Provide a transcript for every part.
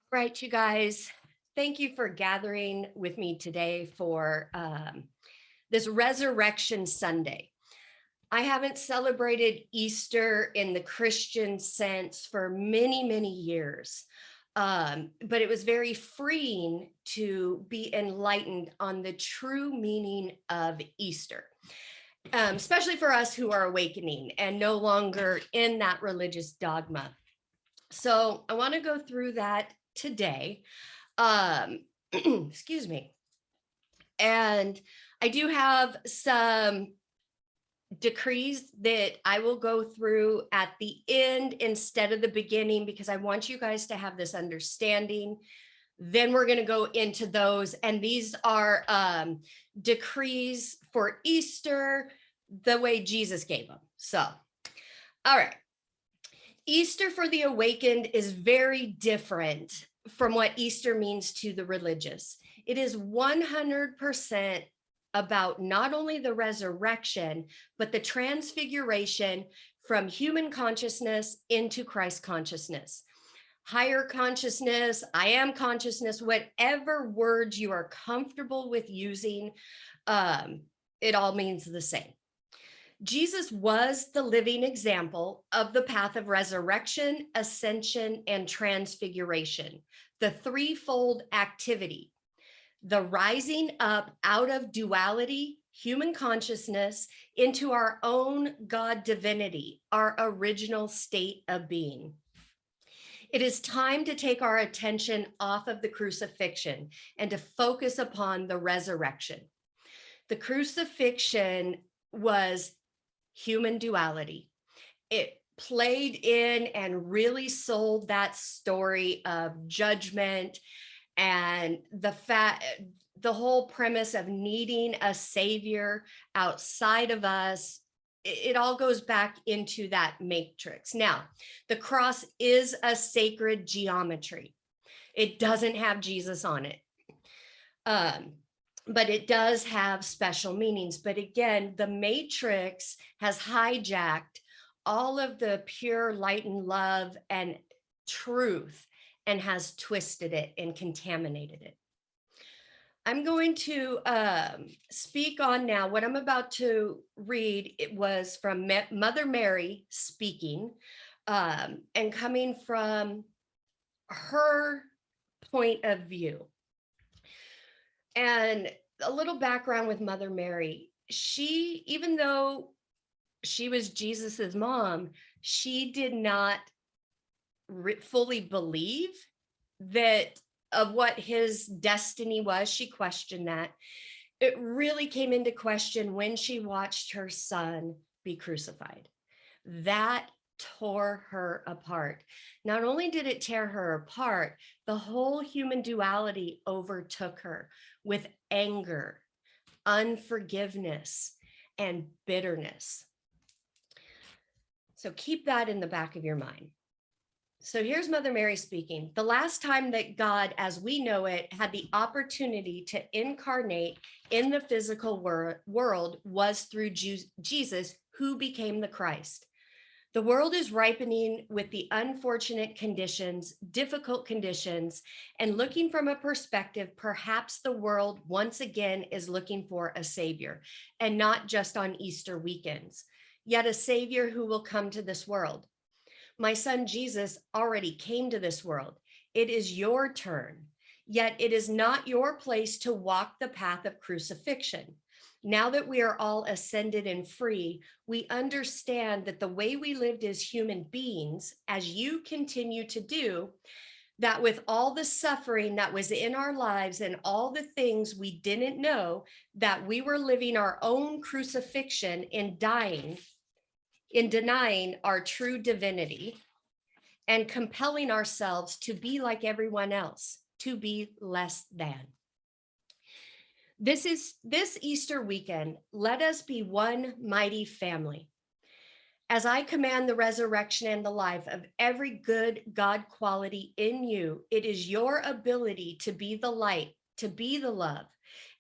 Right, you guys, thank you for gathering with me today for this Resurrection Sunday. I haven't celebrated Easter in the Christian sense for many, many years, but it was very freeing to be enlightened on the true meaning of Easter, especially for us who are awakening and no longer in that religious dogma. So I want to go through that today. Excuse me. And I do have some decrees that I will go through at the end instead of the beginning, because I want you guys to have this understanding. Then we're going to go into those. And these are decrees for Easter, the way Jesus gave them. So, all right. Easter for the awakened is very different from what Easter means to the religious. It is 100% about not only the resurrection, but the transfiguration from human consciousness into Christ consciousness. Higher consciousness, I am consciousness, whatever words you are comfortable with using, it all means the same. Jesus was the living example of the path of resurrection, ascension, and transfiguration, the threefold activity: the rising up out of duality, human consciousness, into our own God divinity, our original state of being. It is time to take our attention off of the crucifixion and to focus upon the resurrection. The crucifixion was human duality. It played in and really sold that story of judgment and the whole premise of needing a savior outside of us. It all goes back into that matrix. Now, the cross is a sacred geometry. It doesn't have Jesus on it. But it does have special meanings. But again, the matrix has hijacked all of the pure light and love and truth and has twisted it and contaminated it. I'm going to speak on now. What I'm about to read, it was from Mother Mary speaking, and coming from her point of view. And a little background with Mother Mary. She, even though she was Jesus's mom, she did not fully believe that of what his destiny was. She questioned that. It really came into question when she watched her son be crucified. That tore her apart. Not only did it tear her apart, the whole human duality overtook her with anger, unforgiveness, and bitterness. So keep that in the back of your mind. So here's Mother Mary speaking. The last time that God, as we know it, had the opportunity to incarnate in the physical world was through Jesus, who became the Christ. The world is ripening with the unfortunate conditions, difficult conditions, and looking from a perspective, perhaps the world once again is looking for a savior, and not just on Easter weekends, yet a savior who will come to this world. My son Jesus already came to this world. It is your turn, yet it is not your place to walk the path of crucifixion. Now that we are all ascended and free, we understand that the way we lived as human beings, as you continue to do, that with all the suffering that was in our lives and all the things we didn't know, that we were living our own crucifixion in dying, in denying our true divinity and compelling ourselves to be like everyone else, to be less than. This Easter weekend, let us be one mighty family. As I command the resurrection and the life of every good God quality in you, it is your ability to be the light, to be the love,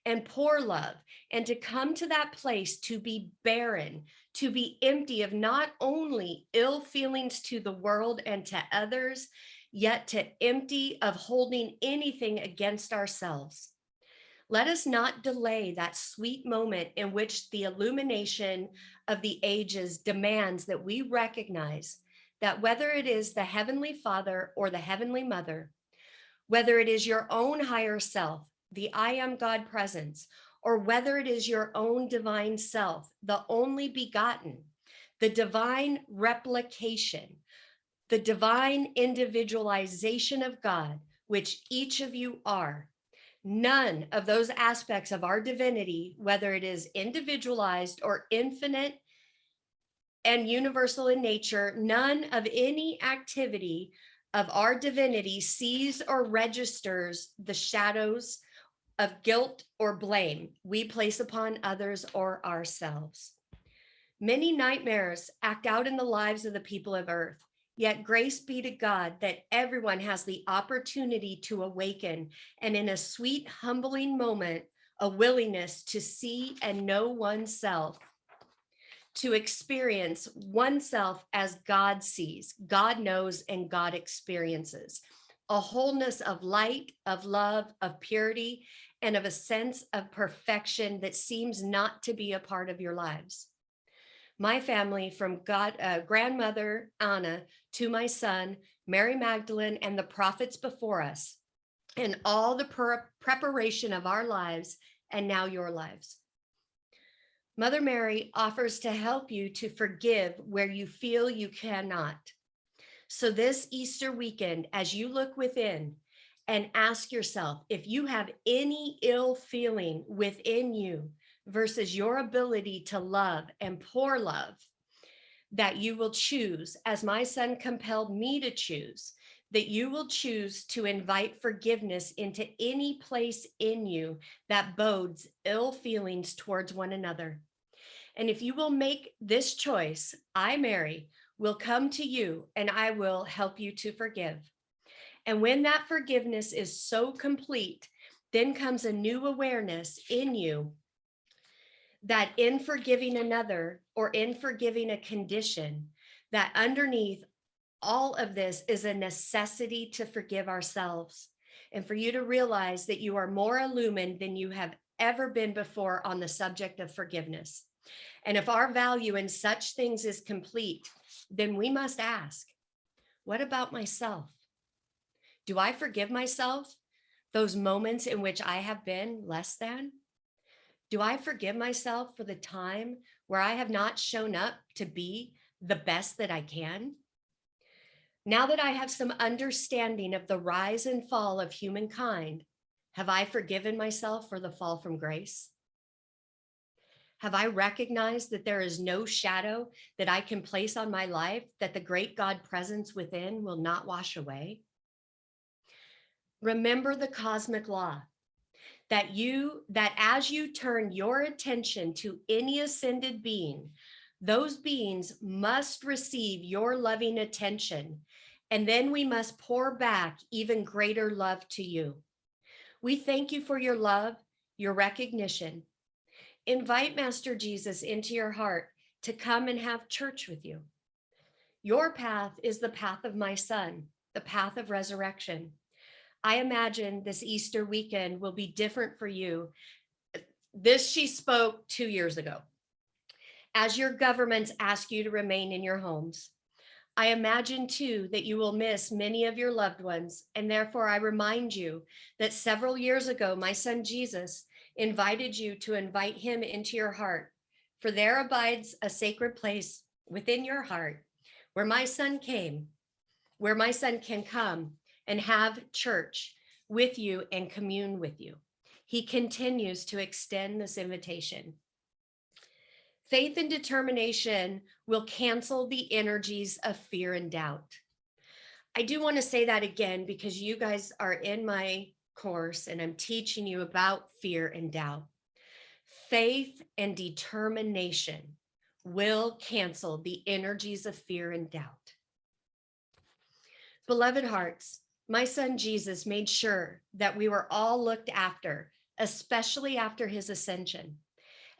and pour love, and to come to that place to be barren, to be empty of not only ill feelings to the world and to others, yet to empty of holding anything against ourselves. Let us not delay that sweet moment in which the illumination of the ages demands that we recognize that whether it is the Heavenly Father or the Heavenly Mother, whether it is your own higher self, the I am God presence, or whether it is your own divine self, the only begotten, the divine replication, the divine individualization of God, which each of you are. None of those aspects of our divinity, whether it is individualized or infinite and universal in nature, none of any activity of our divinity sees or registers the shadows of guilt or blame we place upon others or ourselves. Many nightmares act out in the lives of the people of earth. Yet grace be to God that everyone has the opportunity to awaken, and in a sweet, humbling moment, a willingness to see and know oneself, to experience oneself as God sees, God knows, and God experiences. A wholeness of light, of love, of purity, and of a sense of perfection that seems not to be a part of your lives. My family, from grandmother Anna to my son, Mary Magdalene, and the prophets before us, and all the preparation of our lives, and now your lives. Mother Mary offers to help you to forgive where you feel you cannot. So this Easter weekend, as you look within and ask yourself if you have any ill feeling within you versus your ability to love and pour love, that you will choose, as my son compelled me to choose, that you will choose to invite forgiveness into any place in you that bodes ill feelings towards one another. And if you will make this choice, I, Mary, will come to you and I will help you to forgive. And when that forgiveness is so complete, then comes a new awareness in you that in forgiving another or in forgiving a condition, that underneath all of this is a necessity to forgive ourselves, and for you to realize that you are more illumined than you have ever been before on the subject of forgiveness. And if our value in such things is complete, then we must ask, what about myself? Do I forgive myself those moments in which I have been less than? Do I forgive myself for the time where I have not shown up to be the best that I can? Now that I have some understanding of the rise and fall of humankind, have I forgiven myself for the fall from grace? Have I recognized that there is no shadow that I can place on my life that the great God presence within will not wash away? Remember the cosmic law that as you turn your attention to any ascended being, those beings must receive your loving attention, and then we must pour back even greater love to you. We thank you for your love, your recognition. Invite Master Jesus into your heart to come and have church with you. Your path is the path of my son, the path of resurrection. I imagine this Easter weekend will be different for you. This she spoke 2 years ago. As your governments ask you to remain in your homes, I imagine too that you will miss many of your loved ones, and therefore I remind you that several years ago, my son Jesus invited you to invite him into your heart, for there abides a sacred place within your heart where my son came, where my son can come and have church with you and commune with you. He continues to extend this invitation. Faith and determination will cancel the energies of fear and doubt. I do want to say that again because you guys are in my course and I'm teaching you about fear and doubt. Faith and determination will cancel the energies of fear and doubt. Beloved hearts, my son Jesus made sure that we were all looked after, especially after his ascension.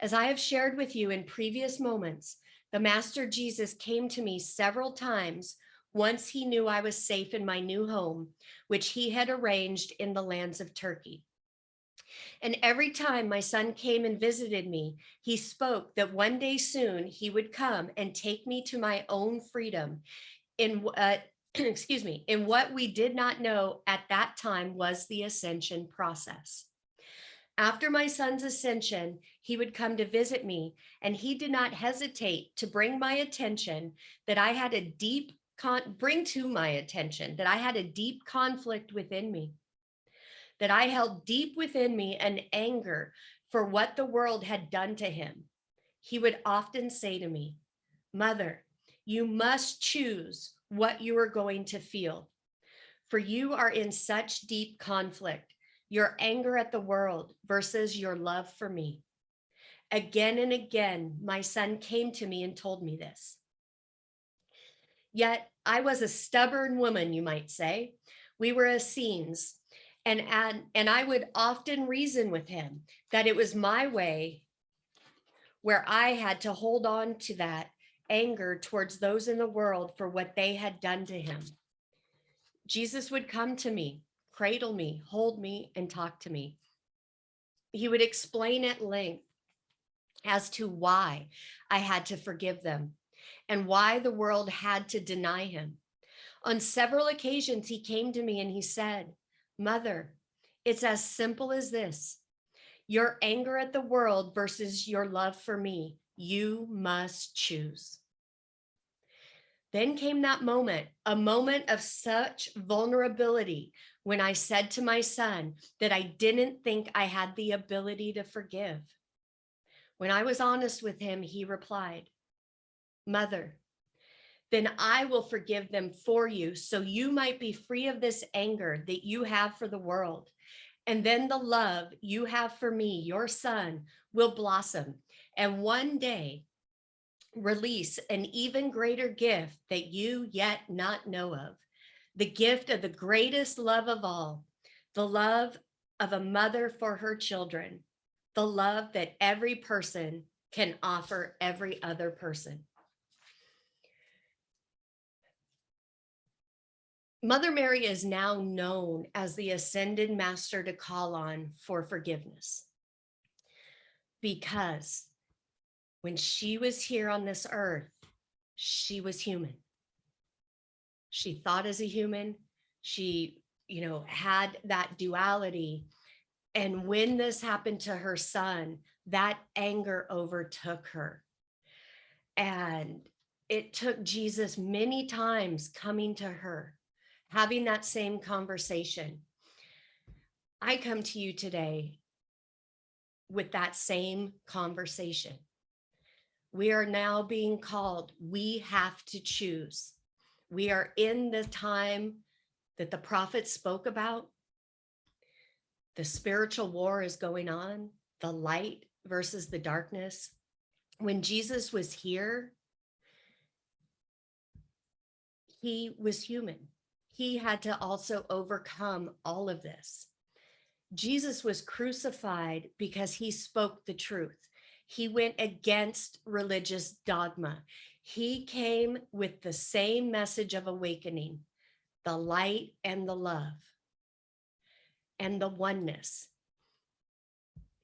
As I have shared with you in previous moments, the Master Jesus came to me several times Once he knew I was safe in my new home, which he had arranged in the lands of Turkey. And every time my son came and visited me, he spoke that one day soon he would come and take me to my own freedom in excuse me, in what we did not know at that time was the ascension process. After my son's ascension, he would come to visit me, and he did not hesitate to bring my attention that I had a deep conflict within me, that I held deep within me an anger for what the world had done to him. He would often say to me, "Mother, you must choose what you are going to feel, for you are in such deep conflict, your anger at the world versus your love for me." Again and again, my son came to me and told me this. Yet I was a stubborn woman, you might say. We were Essenes, and I would often reason with him that it was my way, where I had to hold on to that anger towards those in the world for what they had done to him. Jesus would come to me, cradle me, hold me, and talk to me. He would explain at length as to why I had to forgive them and why the world had to deny him. On several occasions, he came to me and he said, "Mother, it's as simple as this. Your anger at the world versus your love for me, you must choose." Then came that moment, a moment of such vulnerability, when I said to my son that I didn't think I had the ability to forgive. When I was honest with him, he replied, "Mother, then I will forgive them for you, so you might be free of this anger that you have for the world. And then the love you have for me, your son, will blossom, and one day release an even greater gift that you yet not know of, the gift of the greatest love of all, the love of a mother for her children, the love that every person can offer every other person." Mother Mary is now known as the ascended master to call on for forgiveness, because when she was here on this earth, she was human. She thought as a human. She, had that duality. And when this happened to her son, that anger overtook her. And it took Jesus many times coming to her, having that same conversation. I come to you today with that same conversation. We are now being called. We have to choose. We are in the time that the prophets spoke about. The spiritual war is going on, the light versus the darkness. When Jesus was here, he was human. He had to also overcome all of this. Jesus was crucified because he spoke the truth. He went against religious dogma. He came with the same message of awakening, the light and the love and the oneness.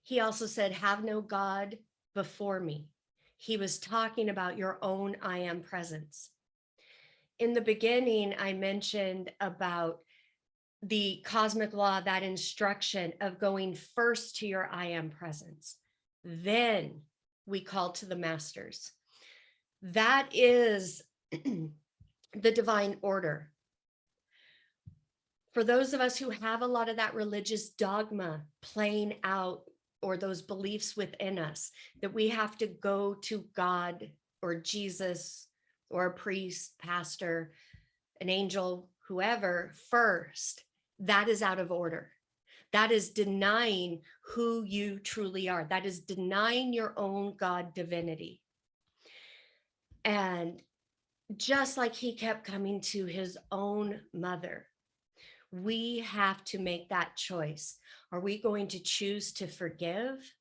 He also said, "Have no God before me." He was talking about your own I am presence. In the beginning, I mentioned about the cosmic law, that instruction of going first to your I am presence. Then we call to the masters. That is the divine order. For those of us who have a lot of that religious dogma playing out, or those beliefs within us, that we have to go to God or Jesus or a priest, pastor, an angel, whoever first, that is out of order. That is denying who you truly are. That is denying your own God divinity. And just like he kept coming to his own mother, we have to make that choice. Are we going to choose to forgive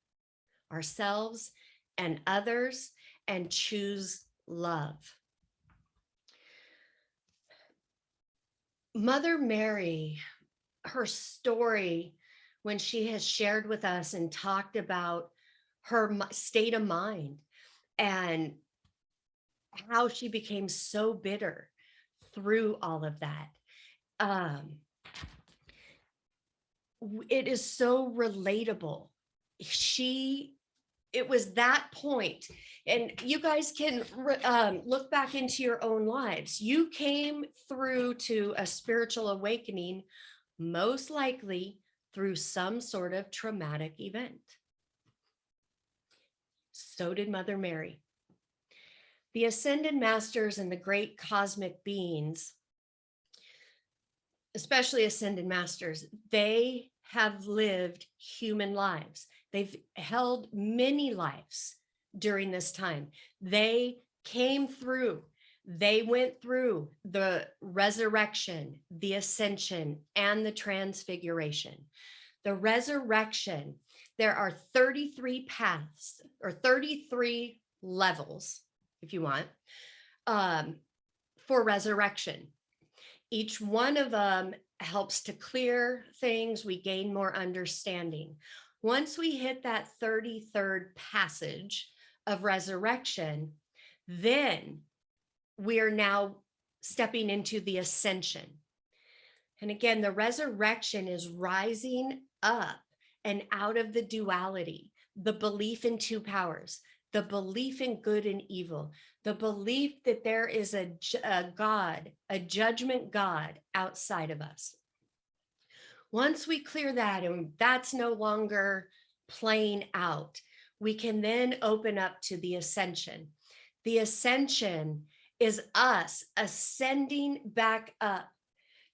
ourselves and others and choose love? Mother Mary, her story, when she has shared with us and talked about her state of mind and how she became so bitter through all of that. It is so relatable. It was that point, and you guys can look back into your own lives. You came through to a spiritual awakening, most likely through some sort of traumatic event. So did Mother Mary. The ascended masters and the great cosmic beings, especially ascended masters, they have lived human lives. They've held many lives during this time. They came through, they went through the resurrection, the ascension, and the transfiguration. The resurrection, there are 33 paths or 33 levels, if you want, for resurrection. Each one of them helps to clear things. We gain more understanding. Once we hit that 33rd passage of resurrection, then we are now stepping into the ascension. And again, the resurrection is rising up and out of the duality, the belief in two powers, the belief in good and evil, the belief that there is a God, a judgment God outside of us. Once we clear that and that's no longer playing out, we can then open up to the ascension. The ascension is us ascending back up,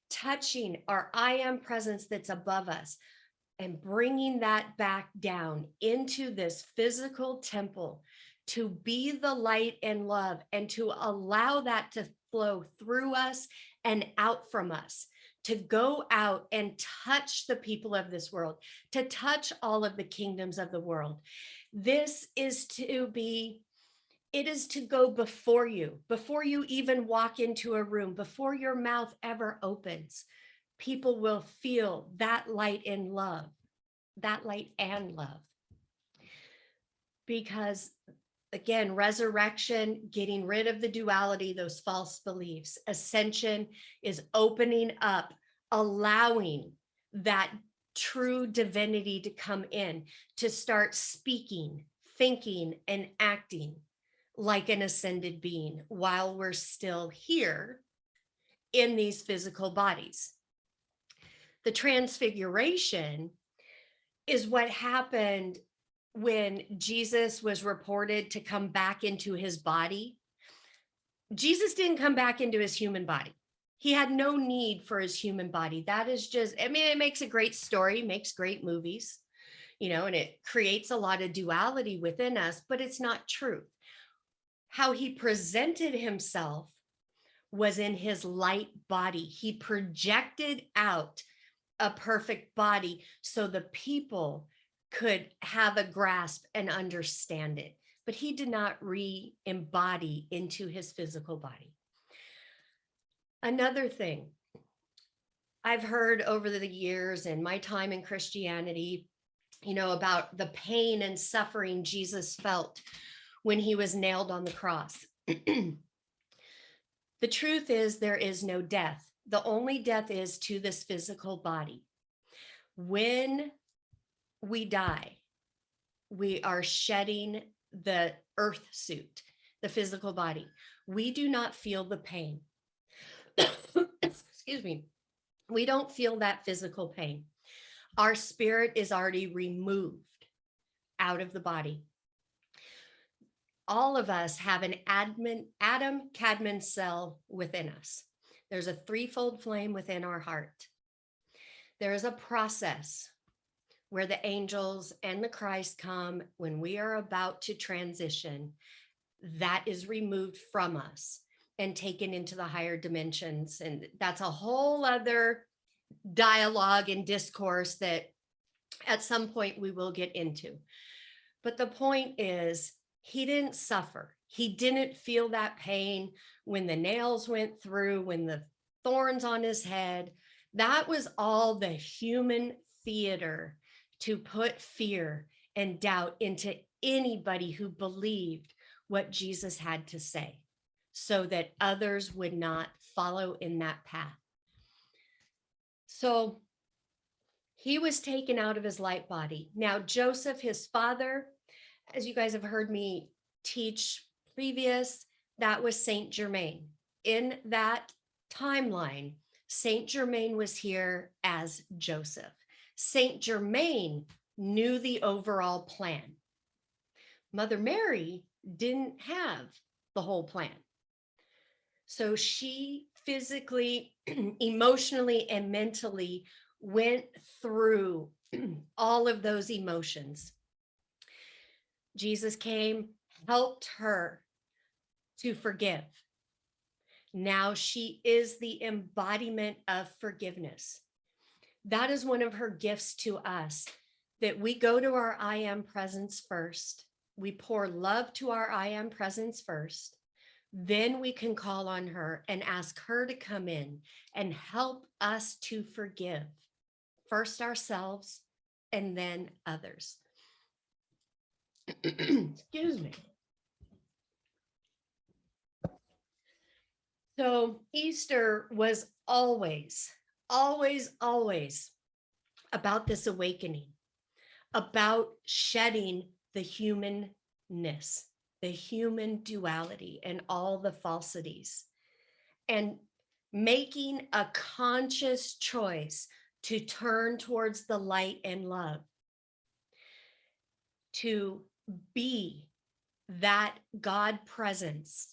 touching our I am presence that's above us and bringing that back down into this physical temple to be the light and love and to allow that to flow through us and out from us, to go out and touch the people of this world, to touch all of the kingdoms of the world. This is it is to go before you even walk into a room, before your mouth ever opens. People will feel that light and love, because again, resurrection, getting rid of the duality, those false beliefs. Ascension is opening up, allowing that true divinity to come in, to start speaking, thinking, and acting like an ascended being while we're still here in these physical bodies. The transfiguration is what happened when Jesus was reported to come back into his body. Jesus didn't come back into his human body. He had no need for his human body. That is just, I mean, it makes a great story, makes great movies, and it creates a lot of duality within us, but it's not true. How he presented himself was in his light body. He projected out a perfect body so the people could have a grasp and understand it, but he did not re-embody into his physical body. Another thing I've heard over the years in my time in Christianity, about the pain and suffering Jesus felt when he was nailed on the cross. The truth is, there is no death. The only death is to this physical body. When we die, we are shedding the earth suit, the physical body. We do not feel the pain. Excuse me. We don't feel that physical pain. Our spirit is already removed out of the body. All of us have an Adam Cadman cell within us. There's a threefold flame within our heart. There is a process where the angels and the Christ come when we are about to transition. That is removed from us and taken into the higher dimensions. And that's a whole other dialogue and discourse that at some point we will get into. But the point is, he didn't suffer. He didn't feel that pain when the nails went through, when the thorns on his head. That was all the human theater to put fear and doubt into anybody who believed what Jesus had to say, so that others would not follow in that path. So he was taken out of his light body. Now, Joseph, his father, as you guys have heard me teach previous, that was Saint Germain. In that timeline, Saint Germain was here as Joseph. Saint Germain knew the overall plan. Mother Mary didn't have the whole plan. So she physically, emotionally, and mentally went through all of those emotions. Jesus came, helped her to forgive. Now she is the embodiment of forgiveness. That is one of her gifts to us, that we go to our I am presence first. We pour love to our I am presence first. Then we can call on her and ask her to come in and help us to forgive, first ourselves and then others. Excuse me. So Easter was always about this awakening, about shedding the humanness, the human duality and all the falsities, and making a conscious choice to turn towards the light and love, to be that God presence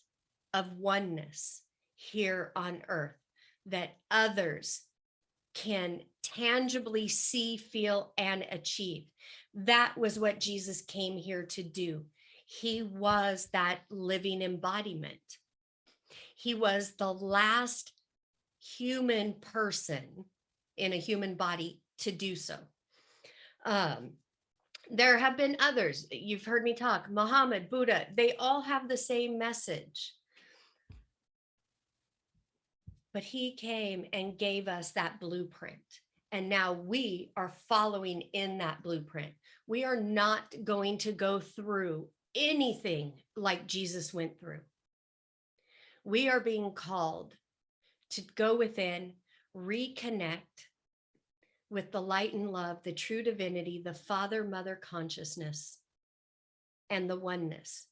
of oneness here on earth, that others can tangibly see, feel, and achieve. That was what Jesus came here to do. He was that living embodiment. He was the last human person in a human body to do so. There have been others. You've heard me talk, Muhammad, Buddha, they all have the same message. But he came and gave us that blueprint. And now we are following in that blueprint. We are not going to go through anything like Jesus went through. We are being called to go within, reconnect with the light and love, the true divinity, the Father, Mother consciousness, and the oneness.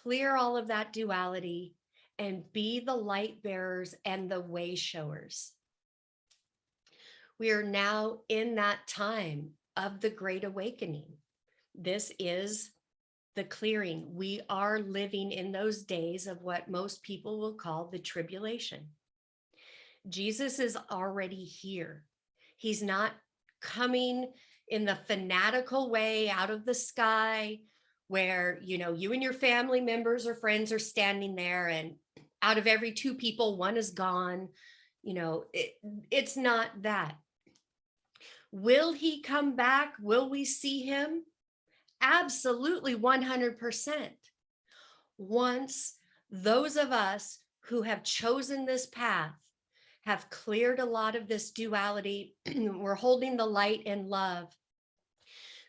Clear all of that duality and be the light bearers and the way showers. We are now in that time of the Great Awakening. This is the clearing. We are living in those days of what most people will call the tribulation. Jesus is already here. He's not coming in the fanatical way out of the sky where, you and your family members or friends are standing there, and out of every 2 people, 1 is gone. It's not that. Will he come back? Will we see him? Absolutely, 100%. Once those of us who have chosen this path have cleared a lot of this duality, we're holding the light and love,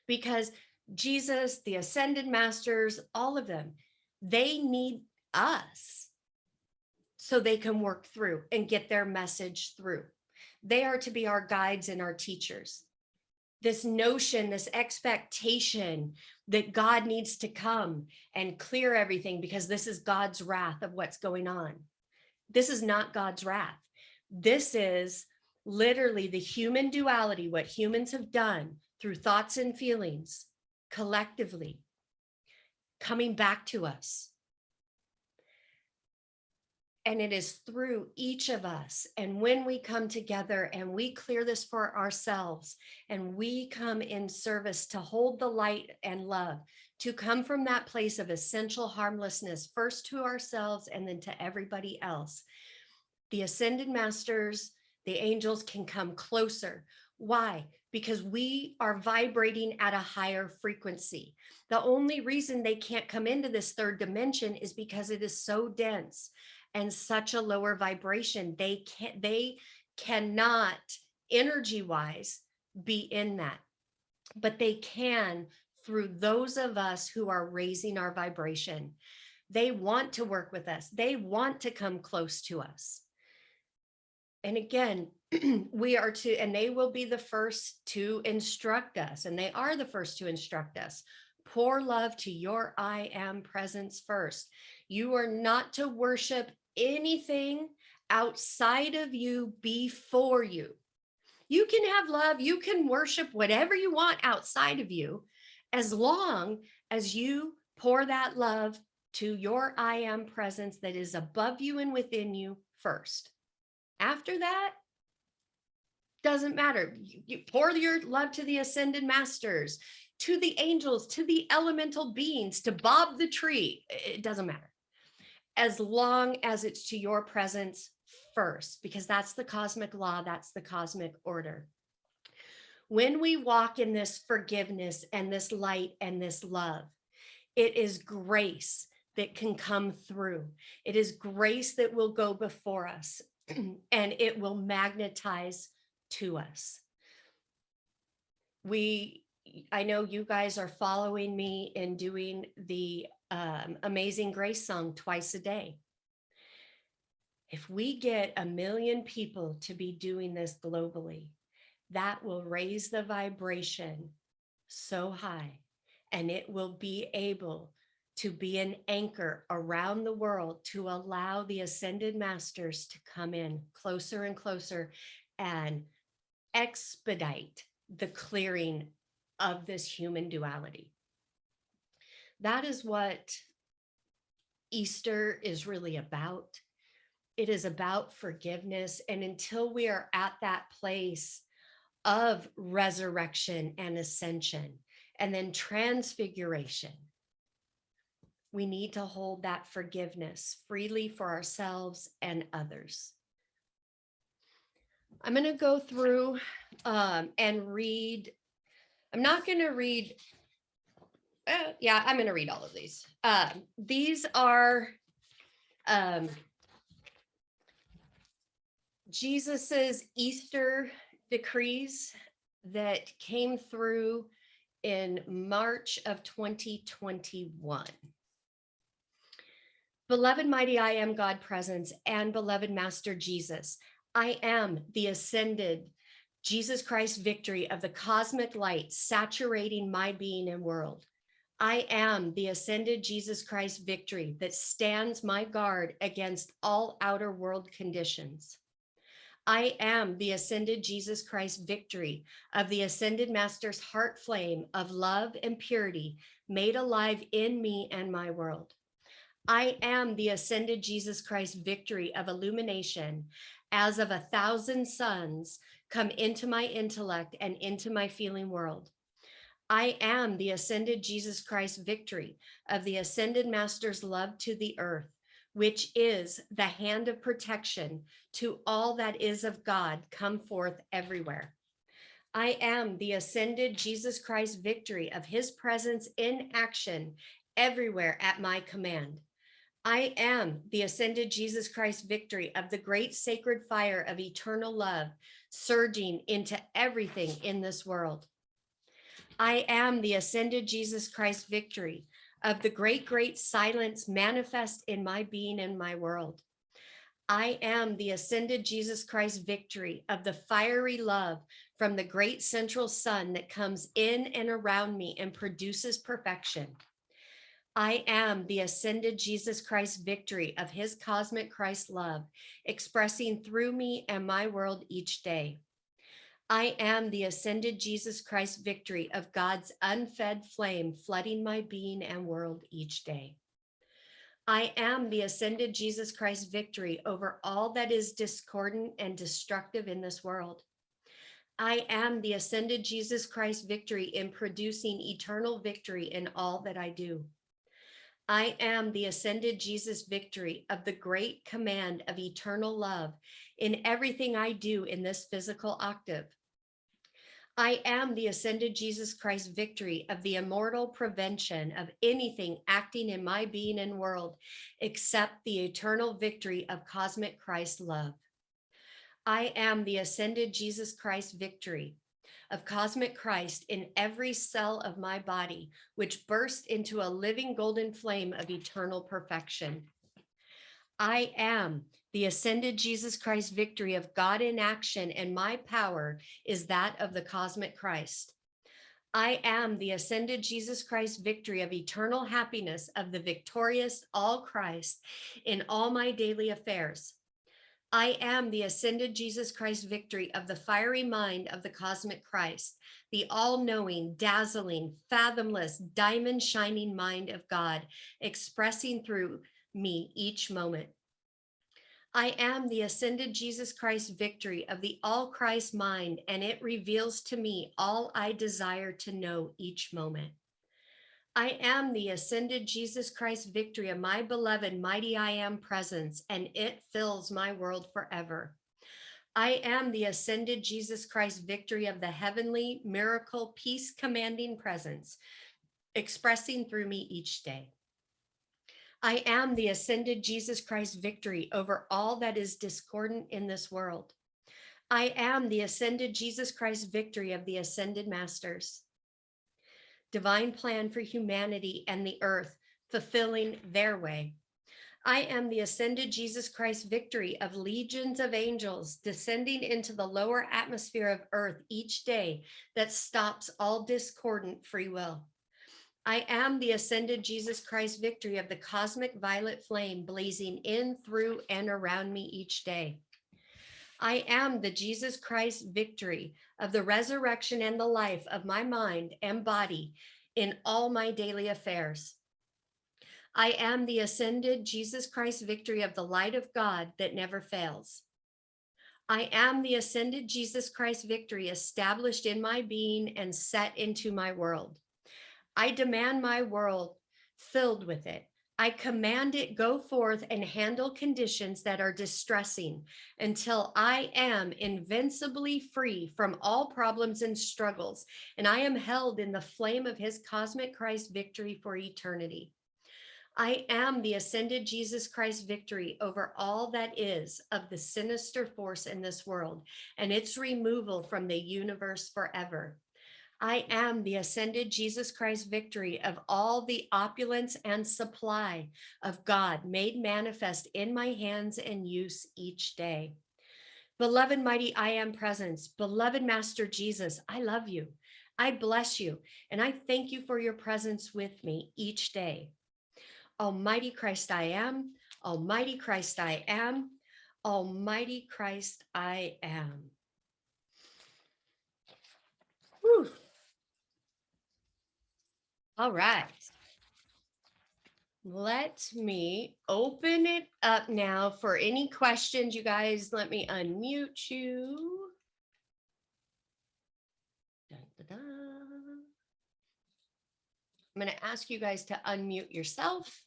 because Jesus, the ascended masters, all of them, they need us so they can work through and get their message through. They are to be our guides and our teachers. This notion, this expectation that God needs to come and clear everything because this is God's wrath of what's going on. This is not God's wrath. This is literally the human duality, what humans have done through thoughts and feelings collectively coming back to us. And it is through each of us. And when we come together and we clear this for ourselves and we come in service to hold the light and love, to come from that place of essential harmlessness, first to ourselves and then to everybody else, the ascended masters, the angels can come closer. Why? Because we are vibrating at a higher frequency. The only reason they can't come into this third dimension is because it is so dense. and such a lower vibration. They cannot energy wise be in that, but they can through those of us who are raising our vibration. They want to work with us. They want to come close to us. And again, we are to, and they will be the first to instruct us, and they are the first to instruct us. Pour love to your I am presence first. You are not to worship anything outside of you before you. You can have love, you can worship whatever you want outside of you, as long as you pour that love to your I am presence that is above you and within you first. After that, doesn't matter. You pour your love to the ascended masters, to the angels, to the elemental beings, to Bob the tree. It doesn't matter. As long as it's to your presence first, because that's the cosmic law, that's the cosmic order. When we walk in this forgiveness and this light and this love, it is grace that can come through. It is grace that will go before us and it will magnetize to us. I know you guys are following me in doing the Amazing Grace song twice a day. If we get 1 million people to be doing this globally, that will raise the vibration so high, and it will be able to be an anchor around the world to allow the ascended masters to come in closer and closer and expedite the clearing of this human duality. That is what Easter is really about. It is about forgiveness. And until we are at that place of resurrection and ascension, and then transfiguration, we need to hold that forgiveness freely for ourselves and others. I'm going to go through and read. I'm not going to read. I'm going to read all of these. These are Jesus's Easter decrees that came through in March of 2021. Beloved mighty I am God presence and beloved Master Jesus, I am the ascended Jesus Christ victory of the cosmic light saturating my being and world. I am the ascended Jesus Christ victory that stands my guard against all outer world conditions. I am the ascended Jesus Christ victory of the ascended master's heart flame of love and purity made alive in me and my world. I am the ascended Jesus Christ victory of illumination as of 1,000 suns come into my intellect and into my feeling world. I am the ascended Jesus Christ victory of the ascended master's love to the earth, which is the hand of protection to all that is of God come forth everywhere. I am the ascended Jesus Christ victory of his presence in action everywhere at my command. I am the ascended Jesus Christ victory of the great sacred fire of eternal love surging into everything in this world. I am the ascended Jesus Christ victory of the great silence manifest in my being and my world. I am the ascended Jesus Christ victory of the fiery love from the great central sun that comes in and around me and produces perfection. I am the ascended Jesus Christ victory of his cosmic Christ love expressing through me and my world each day. I am the ascended Jesus Christ victory of God's unfed flame flooding my being and world each day. I am the ascended Jesus Christ victory over all that is discordant and destructive in this world. I am the ascended Jesus Christ victory in producing eternal victory in all that I do. I am the ascended Jesus victory of the great command of eternal love in everything I do in this physical octave. I am the ascended Jesus Christ victory of the immortal prevention of anything acting in my being and world, except the eternal victory of cosmic Christ love. I am the ascended Jesus Christ victory of cosmic Christ in every cell of my body, which burst into a living golden flame of eternal perfection. I am the ascended Jesus Christ victory of God in action, and my power is that of the cosmic Christ. I am the ascended Jesus Christ victory of eternal happiness of the victorious all Christ in all my daily affairs. I am the ascended Jesus Christ victory of the fiery mind of the cosmic Christ, the all-knowing, dazzling, fathomless, diamond shining mind of God, expressing through me each moment. I am the ascended Jesus Christ victory of the all Christ mind, and it reveals to me all I desire to know each moment. I am the ascended Jesus Christ victory of my beloved mighty I am presence, and it fills my world forever. I am the ascended Jesus Christ victory of the heavenly miracle peace commanding presence, expressing through me each day. I am the ascended Jesus Christ victory over all that is discordant in this world. I am the ascended Jesus Christ victory of the ascended masters. Divine plan for humanity and the earth, fulfilling their way. I am the ascended Jesus Christ victory of legions of angels descending into the lower atmosphere of earth each day that stops all discordant free will. I am the ascended Jesus Christ victory of the cosmic violet flame blazing in, through, and around me each day. I am the Jesus Christ victory of the resurrection and the life of my mind and body in all my daily affairs. I am the ascended Jesus Christ victory of the light of God that never fails. I am the ascended Jesus Christ victory established in my being and set into my world. I demand my world filled with it. I command it go forth and handle conditions that are distressing until I am invincibly free from all problems and struggles, and I am held in the flame of his cosmic Christ victory for eternity. I am the ascended Jesus Christ victory over all that is of the sinister force in this world and its removal from the universe forever. I am the ascended Jesus Christ victory of all the opulence and supply of God made manifest in my hands and use each day. Beloved mighty I am presence, beloved Master Jesus, I love you. I bless you, and I thank you for your presence with me each day. Almighty Christ I am, Almighty Christ I am, Almighty Christ I am. Whew. All right. Let me open it up now for any questions. You guys, let me unmute you. Dun, dun, dun. I'm going to ask you guys to unmute yourself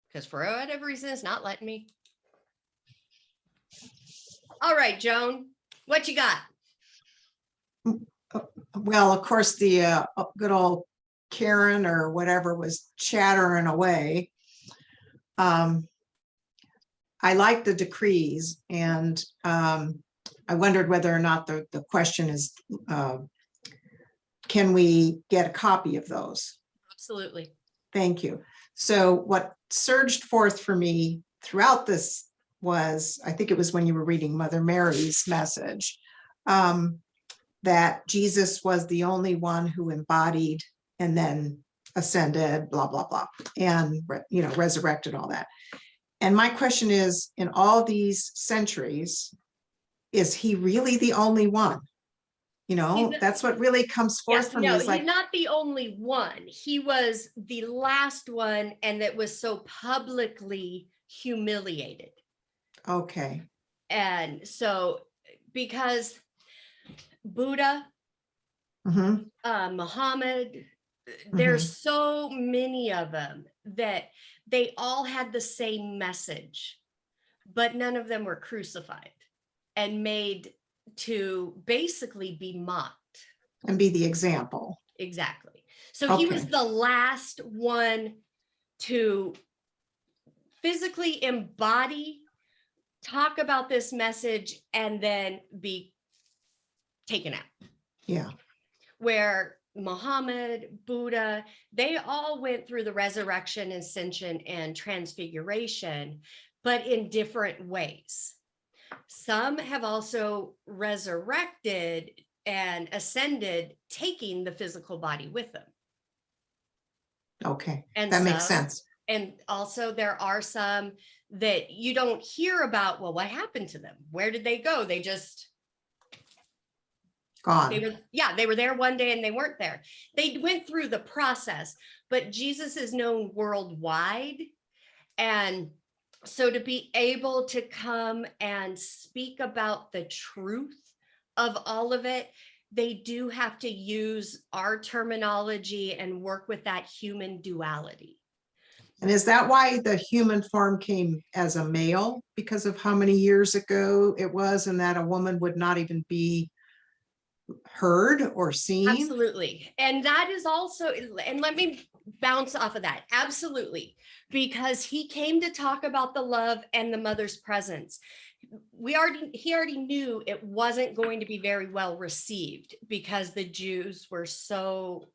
because for whatever reason, it's not letting me. All right, Joan, what you got? Well, of course, the good old Karen or whatever was chattering away. I like the decrees, and I wondered whether or not the question is, can we get a copy of those? Absolutely. Thank you. So what surged forth for me throughout this was, I think it was when you were reading Mother Mary's message, that Jesus was the only one who embodied and then ascended, blah, blah, blah, and, resurrected, all that. And my question is, in all these centuries, is he really the only one? That's what really comes forth from me. He's not the only one. He was the last one, and that was so publicly humiliated. Okay. And so, because Buddha, Muhammad, there's so many of them that they all had the same message, but none of them were crucified and made to basically be mocked. And be the example. Exactly. So he was Okay. the last one to physically embody, talk about this message, and then be taken out. Yeah. Where Muhammad, Buddha, they all went through the resurrection, ascension, and transfiguration, but in different ways. Some have also resurrected and ascended, taking the physical body with them. Okay. And That makes some, sense. and also there are some that you don't hear about. Well, what happened to them? Where did they go? They just Gone. they were there one day and they weren't there. They went through the process, but Jesus is known worldwide. And so to be able to come and speak about the truth of all of it, they do have to use our terminology and work with that human duality. And is that why the human form came as a male? Because of how many years ago it was, and that a woman would not even be heard or seen? Absolutely. And that is also, and let me bounce off of that. Absolutely. Because he came to talk about the love and the mother's presence. He already knew it wasn't going to be very well received because the Jews were so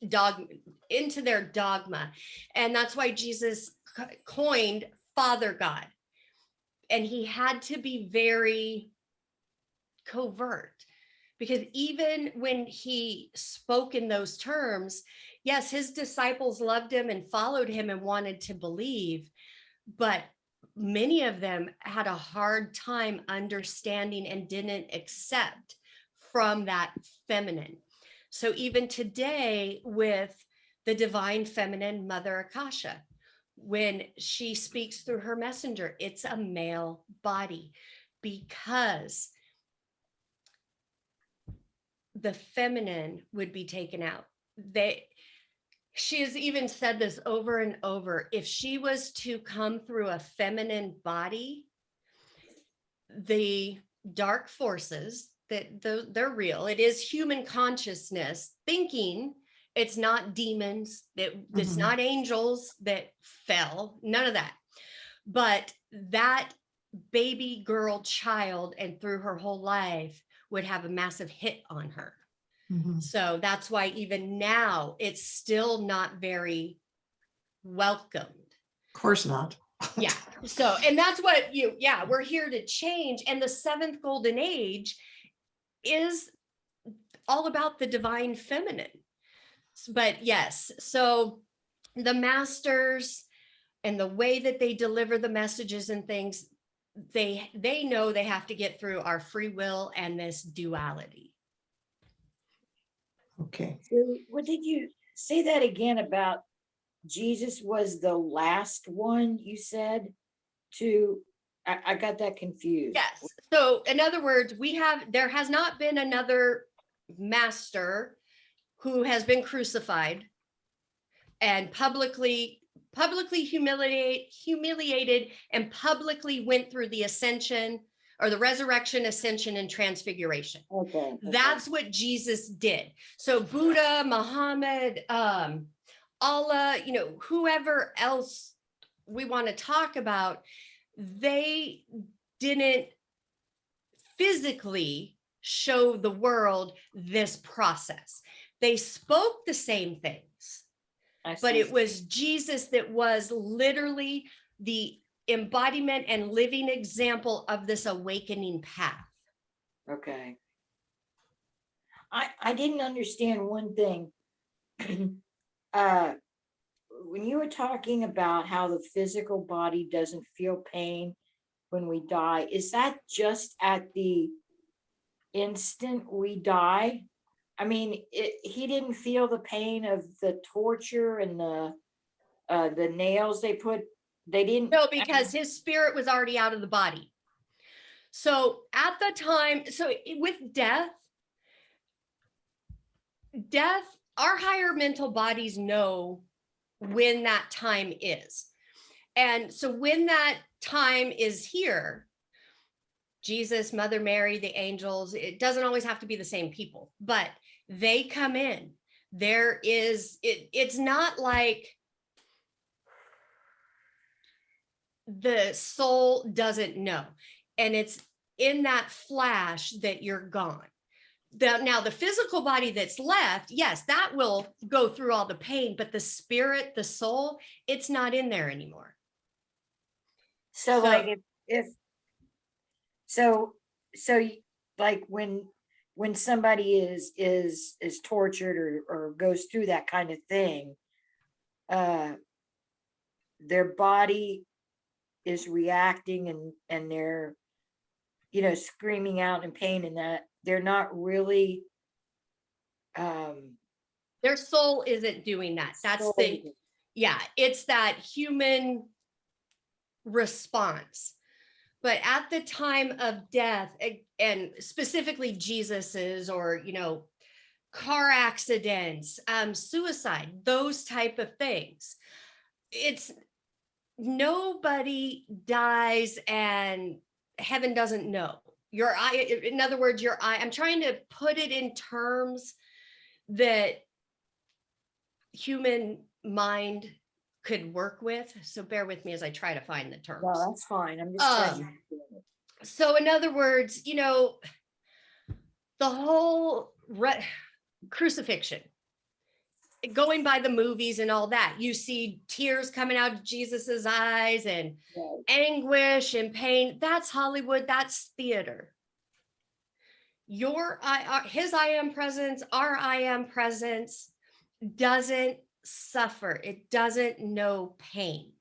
into their dogma. And that's why Jesus coined Father God. And he had to be very covert, because even when he spoke in those terms, yes, his disciples loved him and followed him and wanted to believe, but many of them had a hard time understanding and didn't accept from that feminine. So even today with the divine feminine, Mother Akasha, when she speaks through her messenger, it's a male body, because the feminine would be taken out. She has even said this over and over. If she was to come through a feminine body, the dark forces, that they're real. It is human consciousness thinking. It's not demons, it's not angels that fell, none of that. But that baby girl child, and through her whole life, would have a massive hit on her. So that's why even now it's still not very welcomed. Of course not. Yeah. So, and that's what we're here to change. And the seventh golden age is all about the divine feminine. But yes, so the masters and the way that they deliver the messages and things, they know they have to get through our free will and this duality. Okay. So what did you say that again about Jesus was the last one you said to? I got that confused. Yes. So in other words, there has not been another master who has been crucified and publicly humiliated and publicly went through the ascension, or the resurrection, ascension, and transfiguration. Okay. That's what Jesus did. So Buddha, Muhammad, Allah, whoever else we want to talk about, they didn't physically show the world this process. They spoke the same things, but it was Jesus that was literally the embodiment and living example of this awakening path. Okay. I didn't understand one thing. When you were talking about how the physical body doesn't feel pain when we die, is that just at the instant we die? I mean, he didn't feel the pain of the torture and the nails they put. They didn't. No, because his spirit was already out of the body. So at the time, with death, our higher mental bodies know when that time is. And so when that time is here, Jesus, Mother Mary, the angels, it doesn't always have to be the same people, but they come in. It's not like the soul doesn't know. And it's in that flash that you're gone. Now the physical body that's left, yes, that will go through all the pain, but the spirit, the soul, it's not in there anymore. So like if so like when somebody is tortured or goes through that kind of thing, their body is reacting and they're, you know, screaming out in pain, and that they're not really Their soul isn't doing that. That's it's that human response. But at the time of death, and specifically Jesus's, or, you know, car accidents, suicide, those type of things, it's nobody dies and heaven doesn't know. Your eye, in other words, your eye, I'm trying to put it in terms that human mind could work with. So bear with me as I try to find the terms. No, that's fine. I'm just trying to. So in other words, you know, the whole crucifixion, going by the movies and all that, you see tears coming out of Jesus's eyes and anguish and pain. That's Hollywood. That's theater. His I am presence, our I am presence doesn't suffer. It doesn't know pain.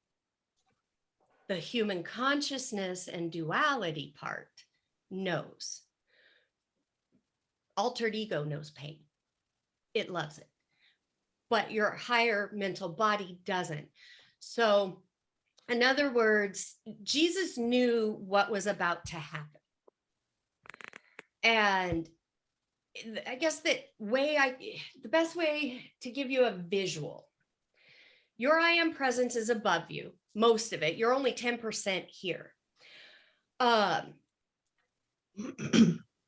The human consciousness and duality part knows. Altered ego knows pain. It loves it. But your higher mental body doesn't. So, in other words, Jesus knew what was about to happen. And I guess the best way to give you a visual, your I am presence is above you, most of it. You're only 10% here.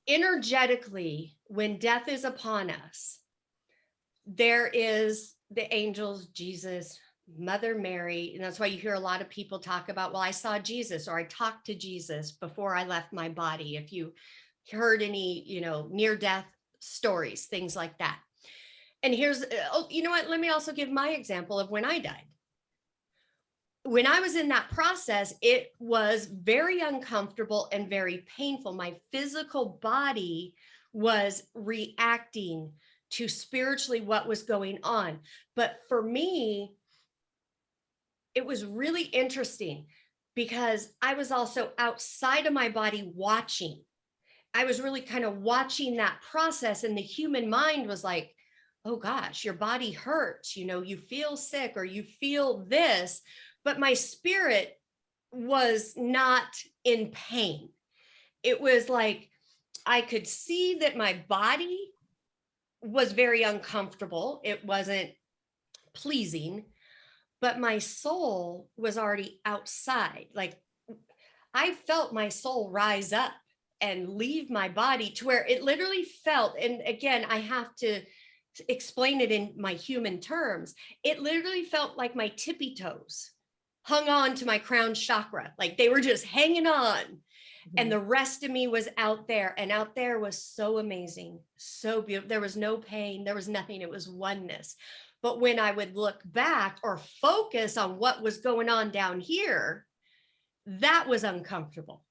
Energetically, when death is upon us, there is the angels, Jesus, Mother Mary. And that's why you hear a lot of people talk about, well, I saw Jesus, or I talked to Jesus before I left my body. If you heard any, you know, near-death stories, things like that. And here's, you know what, let me also give my example of when I died. When I was in that process, it was very uncomfortable and very painful. My physical body was reacting to spiritually what was going on. But for me, it was really interesting because I was also outside of my body watching. I was really kind of watching that process, and the human mind was like, oh gosh, your body hurts, you know, you feel sick or you feel this, but my spirit was not in pain. It was like, I could see that my body was very uncomfortable. It wasn't pleasing, but my soul was already outside. Like, I felt my soul rise up and leave my body to where it literally felt, and again, I have to explain it in my human terms. It literally felt like my tippy toes hung on to my crown chakra, like they were just hanging on. Mm-hmm. And the rest of me was out there, and out there was so amazing, so beautiful. There was no pain, there was nothing, it was oneness. But when I would look back or focus on what was going on down here, that was uncomfortable,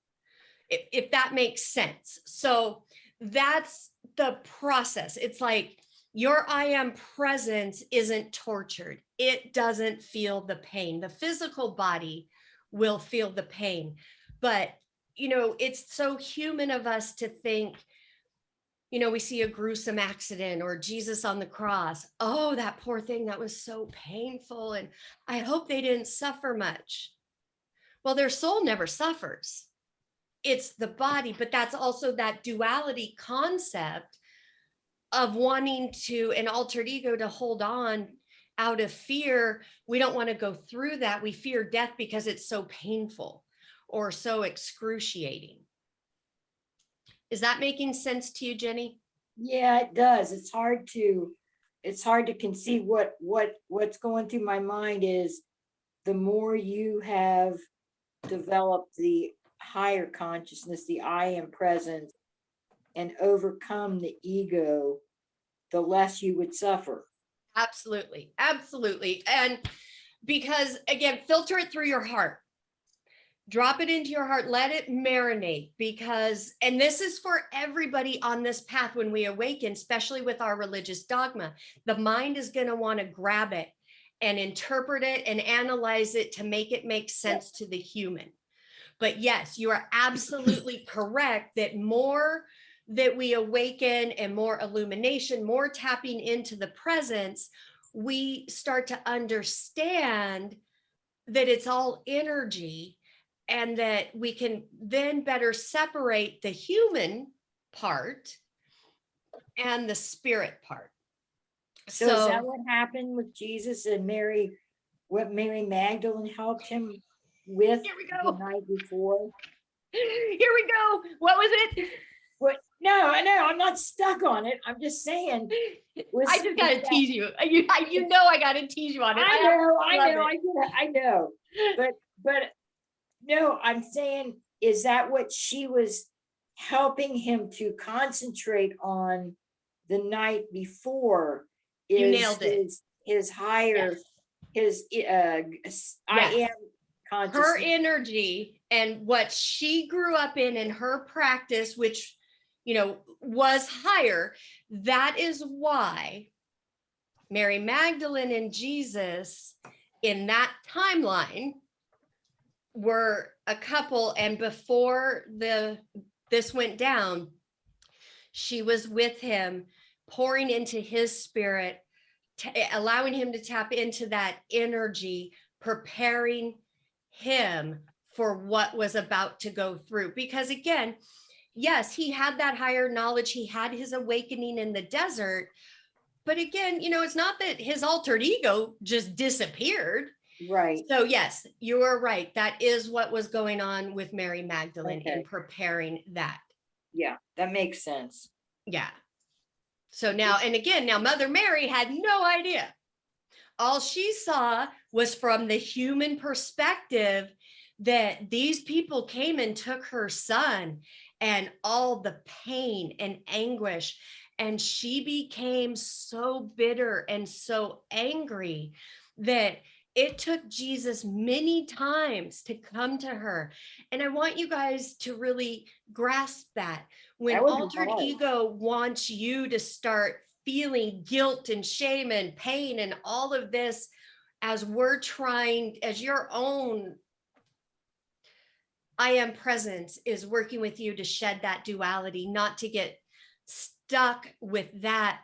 if that makes sense. So that's the process. It's like your I am presence isn't tortured. It doesn't feel the pain. The physical body will feel the pain. But, you know, it's so human of us to think, you know, we see a gruesome accident or Jesus on the cross. Oh, that poor thing, that was so painful. And I hope they didn't suffer much. Well, their soul never suffers. It's the body, but that's also that duality concept of wanting to, an altered ego, to hold on out of fear. We don't want to go through that. We fear death because it's so painful or so excruciating. Is that making sense to you, Jenny? Yeah, it does. It's hard to conceive what's going through my mind is the more you have developed the higher consciousness, the I am presence, and overcome the ego, the less you would suffer. Absolutely. Absolutely. And because again, filter it through your heart. Drop it into your heart, let it marinate, because, and this is for everybody on this path when we awaken, especially with our religious dogma, the mind is going to want to grab it and interpret it and analyze it to make it make sense to the human. But yes, you are absolutely correct that more that we awaken and more illumination, more tapping into the presence, we start to understand that it's all energy, and that we can then better separate the human part and the spirit part. So is that what happened with Jesus and Mary? What Mary Magdalene helped him with Here we the go. night before? Here we go. What was it? What? No, I know. I'm not stuck on it. I'm just saying. I just got to tease you. You know I got to tease you on it. I know. But no, I'm saying, is that what she was helping him to concentrate on the night before? You nailed it. His higher, Yes. I am consciousness. Her energy and what she grew up in her practice, which, you know, was higher. That is why Mary Magdalene and Jesus in that timeline were a couple, and before this went down, she was with him, pouring into his spirit, allowing him to tap into that energy, preparing him for what was about to go through. Because again, yes, he had that higher knowledge, he had his awakening in the desert, but again, you know, it's not that his altered ego just disappeared. Right. So yes, you are right. That is what was going on with Mary Magdalene in preparing that. Yeah, that makes sense. Yeah. So now, and again, now Mother Mary had no idea. All she saw was from the human perspective that these people came and took her son and all the pain and anguish. And she became so bitter and so angry that it took Jesus many times to come to her. And I want you guys to really grasp that. When altered ego wants you to start feeling guilt and shame and pain and all of this, as we're trying, as your own I am presence is working with you to shed that duality, not to get stuck with that.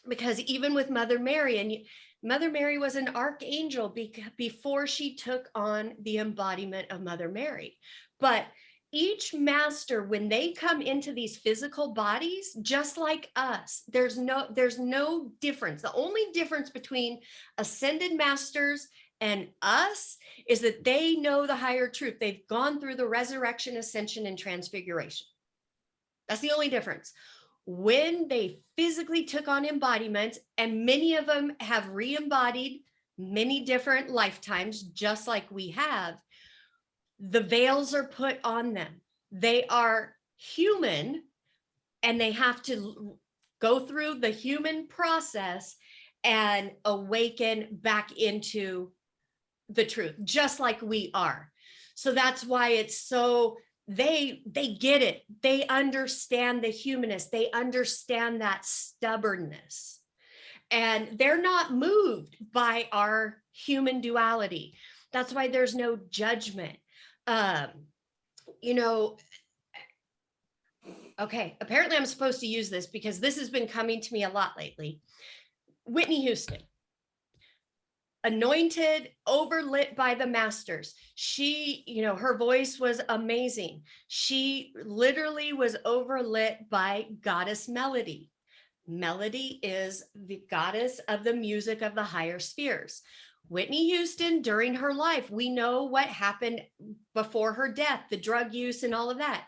Because even with Mother Mary, and Mother Mary was an archangel before she took on the embodiment of Mother Mary. But each master, when they come into these physical bodies, just like us, there's no difference. The only difference between ascended masters and us is that they know the higher truth. They've gone through the resurrection, ascension, and transfiguration. That's the only difference. When they physically took on embodiments, and many of them have re-embodied many different lifetimes, just like we have, the veils are put on them. They are human, and they have to go through the human process and awaken back into the truth, just like we are. So that's why it's so, they get it. They understand the humanist. They understand that stubbornness, and they're not moved by our human duality. That's why there's no judgment. You know, okay, apparently I'm supposed to use this because this has been coming to me a lot lately. Whitney Houston, anointed, overlit by the masters. She, you know, her voice was amazing. She literally was overlit by goddess Melody. Melody is the goddess of the music of the higher spheres. Whitney Houston, during her life, we know what happened before her death, the drug use and all of that.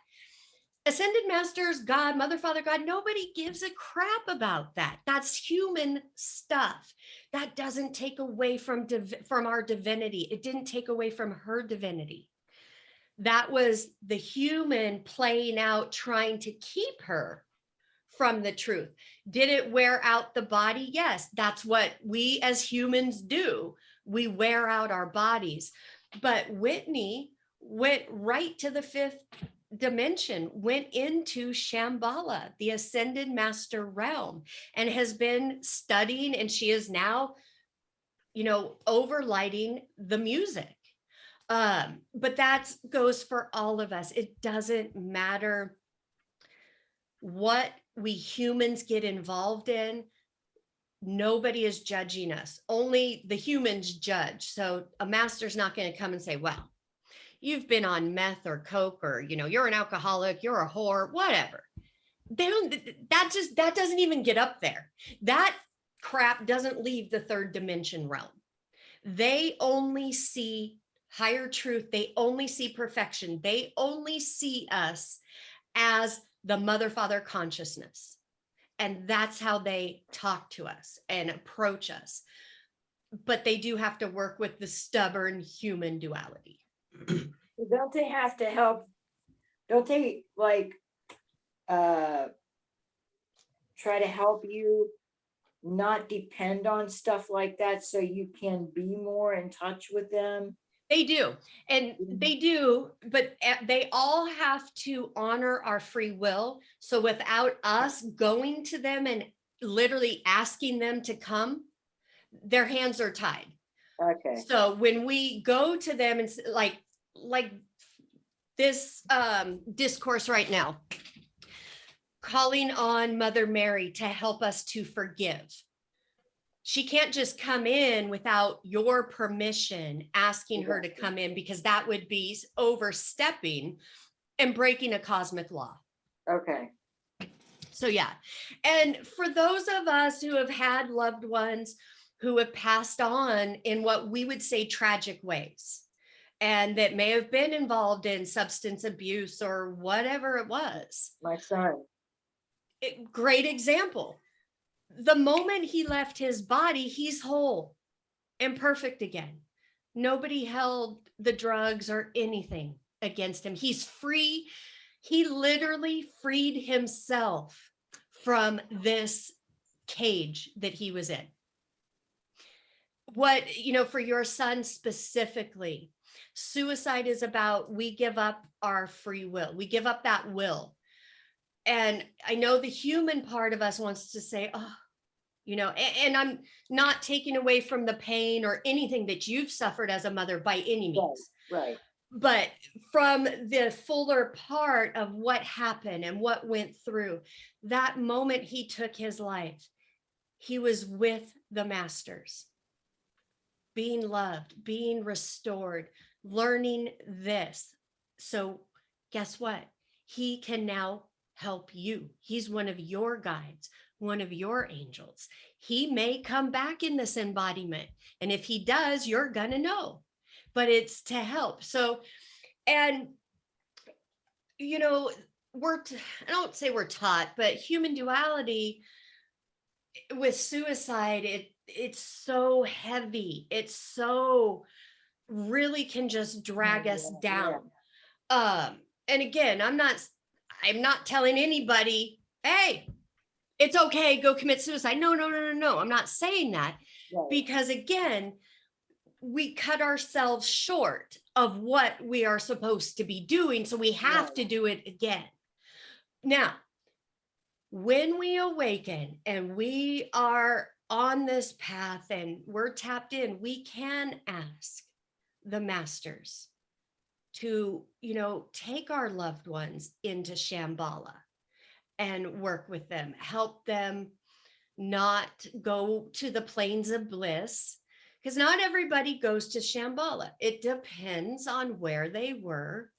Ascended masters, God, Mother, Father, God, nobody gives a crap about that. That's human stuff. That doesn't take away from our divinity. It didn't take away from her divinity. That was the human playing out, trying to keep her from the truth. Did it wear out the body? Yes, that's what we as humans do. We wear out our bodies. But Whitney went right to the fifth dimension, went into Shambhala, the ascended master realm, and has been studying, and she is now, overlighting the music. But that goes for all of us. It doesn't matter what we humans get involved in. Nobody is judging us. Only the humans judge. So a master's not going to come and say, well, you've been on meth or coke, or you're an alcoholic, you're a whore, whatever. That doesn't even get up there. That crap doesn't leave the third dimension realm. They only see higher truth. They only see perfection. They only see us as the mother father consciousness. And that's how they talk to us and approach us. But they do have to work with the stubborn human duality. Don't they have to help? Don't they try to help you not depend on stuff like that so you can be more in touch with them? They do. And they do, but they all have to honor our free will. So without us going to them and literally asking them to come, their hands are tied. Okay. So when we go to them and like this discourse right now, calling on Mother Mary to help us to forgive. She can't just come in without your permission, asking her to come in, because that would be overstepping and breaking a cosmic law. Okay. So yeah. And for those of us who have had loved ones who have passed on in what we would say tragic ways, and that may have been involved in substance abuse or whatever it was. My son. Great example. The moment he left his body, he's whole and perfect again. Nobody held the drugs or anything against him. He's free. He literally freed himself from this cage that he was in. What, for your son specifically, suicide is about, we give up our free will. We give up that will. And I know the human part of us wants to say, oh, and I'm not taking away from the pain or anything that you've suffered as a mother by any means. Right. But from the fuller part of what happened and what went through, that moment he took his life, he was with the masters, being loved, being restored, learning this. So guess what? He can now help you. He's one of your guides, one of your angels. He may come back in this embodiment. And if he does, you're going to know, but it's to help. So, and, I don't say we're taught, but human duality with suicide, it's so heavy. It's so really can just drag us down. And again, I'm not telling anybody, hey, it's okay, go commit suicide. No. I'm not saying that, because again, we cut ourselves short of what we are supposed to be doing. So we have to do it again. Now, when we awaken and we are on this path and we're tapped in, we can ask the masters to, take our loved ones into Shambhala and work with them, help them not go to the planes of bliss, because not everybody goes to Shambhala. It depends on where they were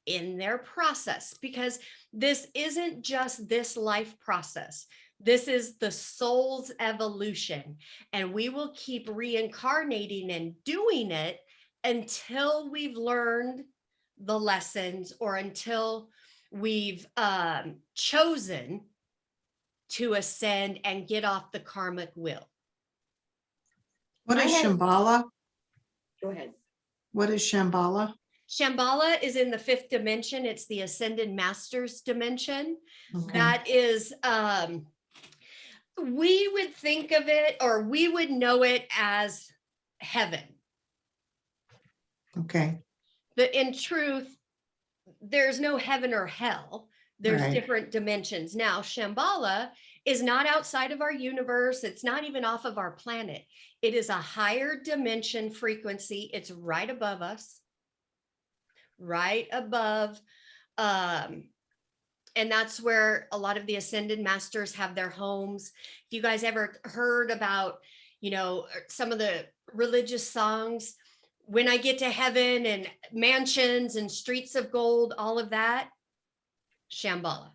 in their process, because this isn't just this life process. This is the soul's evolution, and we will keep reincarnating and doing it until we've learned the lessons, or until we've chosen to ascend and get off the karmic wheel. What is Shambhala? Go ahead. What is Shambhala? Shambhala is in the 5th dimension. It's the ascended masters dimension. Okay. That is, we would think of it, or we would know it as heaven. Okay. But in truth, there's no heaven or hell. There's Right. different dimensions. Now, Shambhala is not outside of our universe. It's not even off of our planet. It is a higher dimension frequency. It's right above us, right above. And that's where a lot of the ascended masters have their homes. If you guys ever heard about, you know, some of the religious songs, when I get to heaven and mansions and streets of gold, all of that, Shambhala.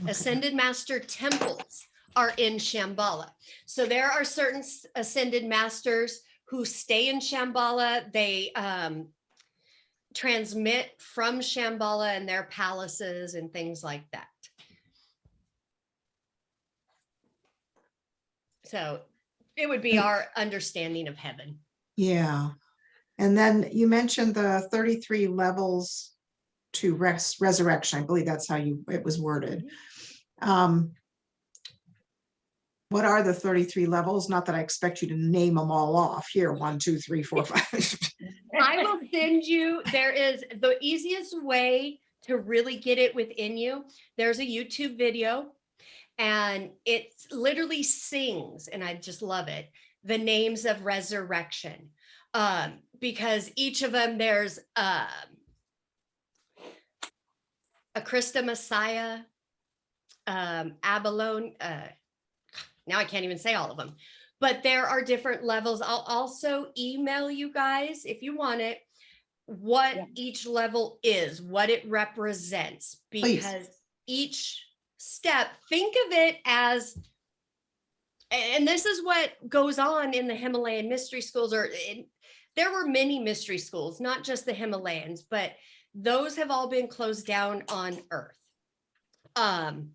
Okay. Ascended master temples are in Shambhala. So there are certain ascended masters who stay in Shambhala. They transmit from Shambhala and their palaces and things like that. So it would be our understanding of heaven. Yeah. And then you mentioned the 33 levels to resurrection. I believe that's how it was worded. What are the 33 levels? Not that I expect you to name them all off here. 1, 2, 3, 4, 5. I will send you, there is the easiest way to really get it within you. There's a YouTube video and it literally sings, and I just love it, the names of resurrection. Because each of them, there's a Krista Messiah, Abalone, now I can't even say all of them, but there are different levels. I'll also email you guys, if you want it, what each level is, what it represents, because each step, think of it as, and this is what goes on in the Himalayan mystery schools, there were many mystery schools, not just the Himalayans, but those have all been closed down on Earth. Do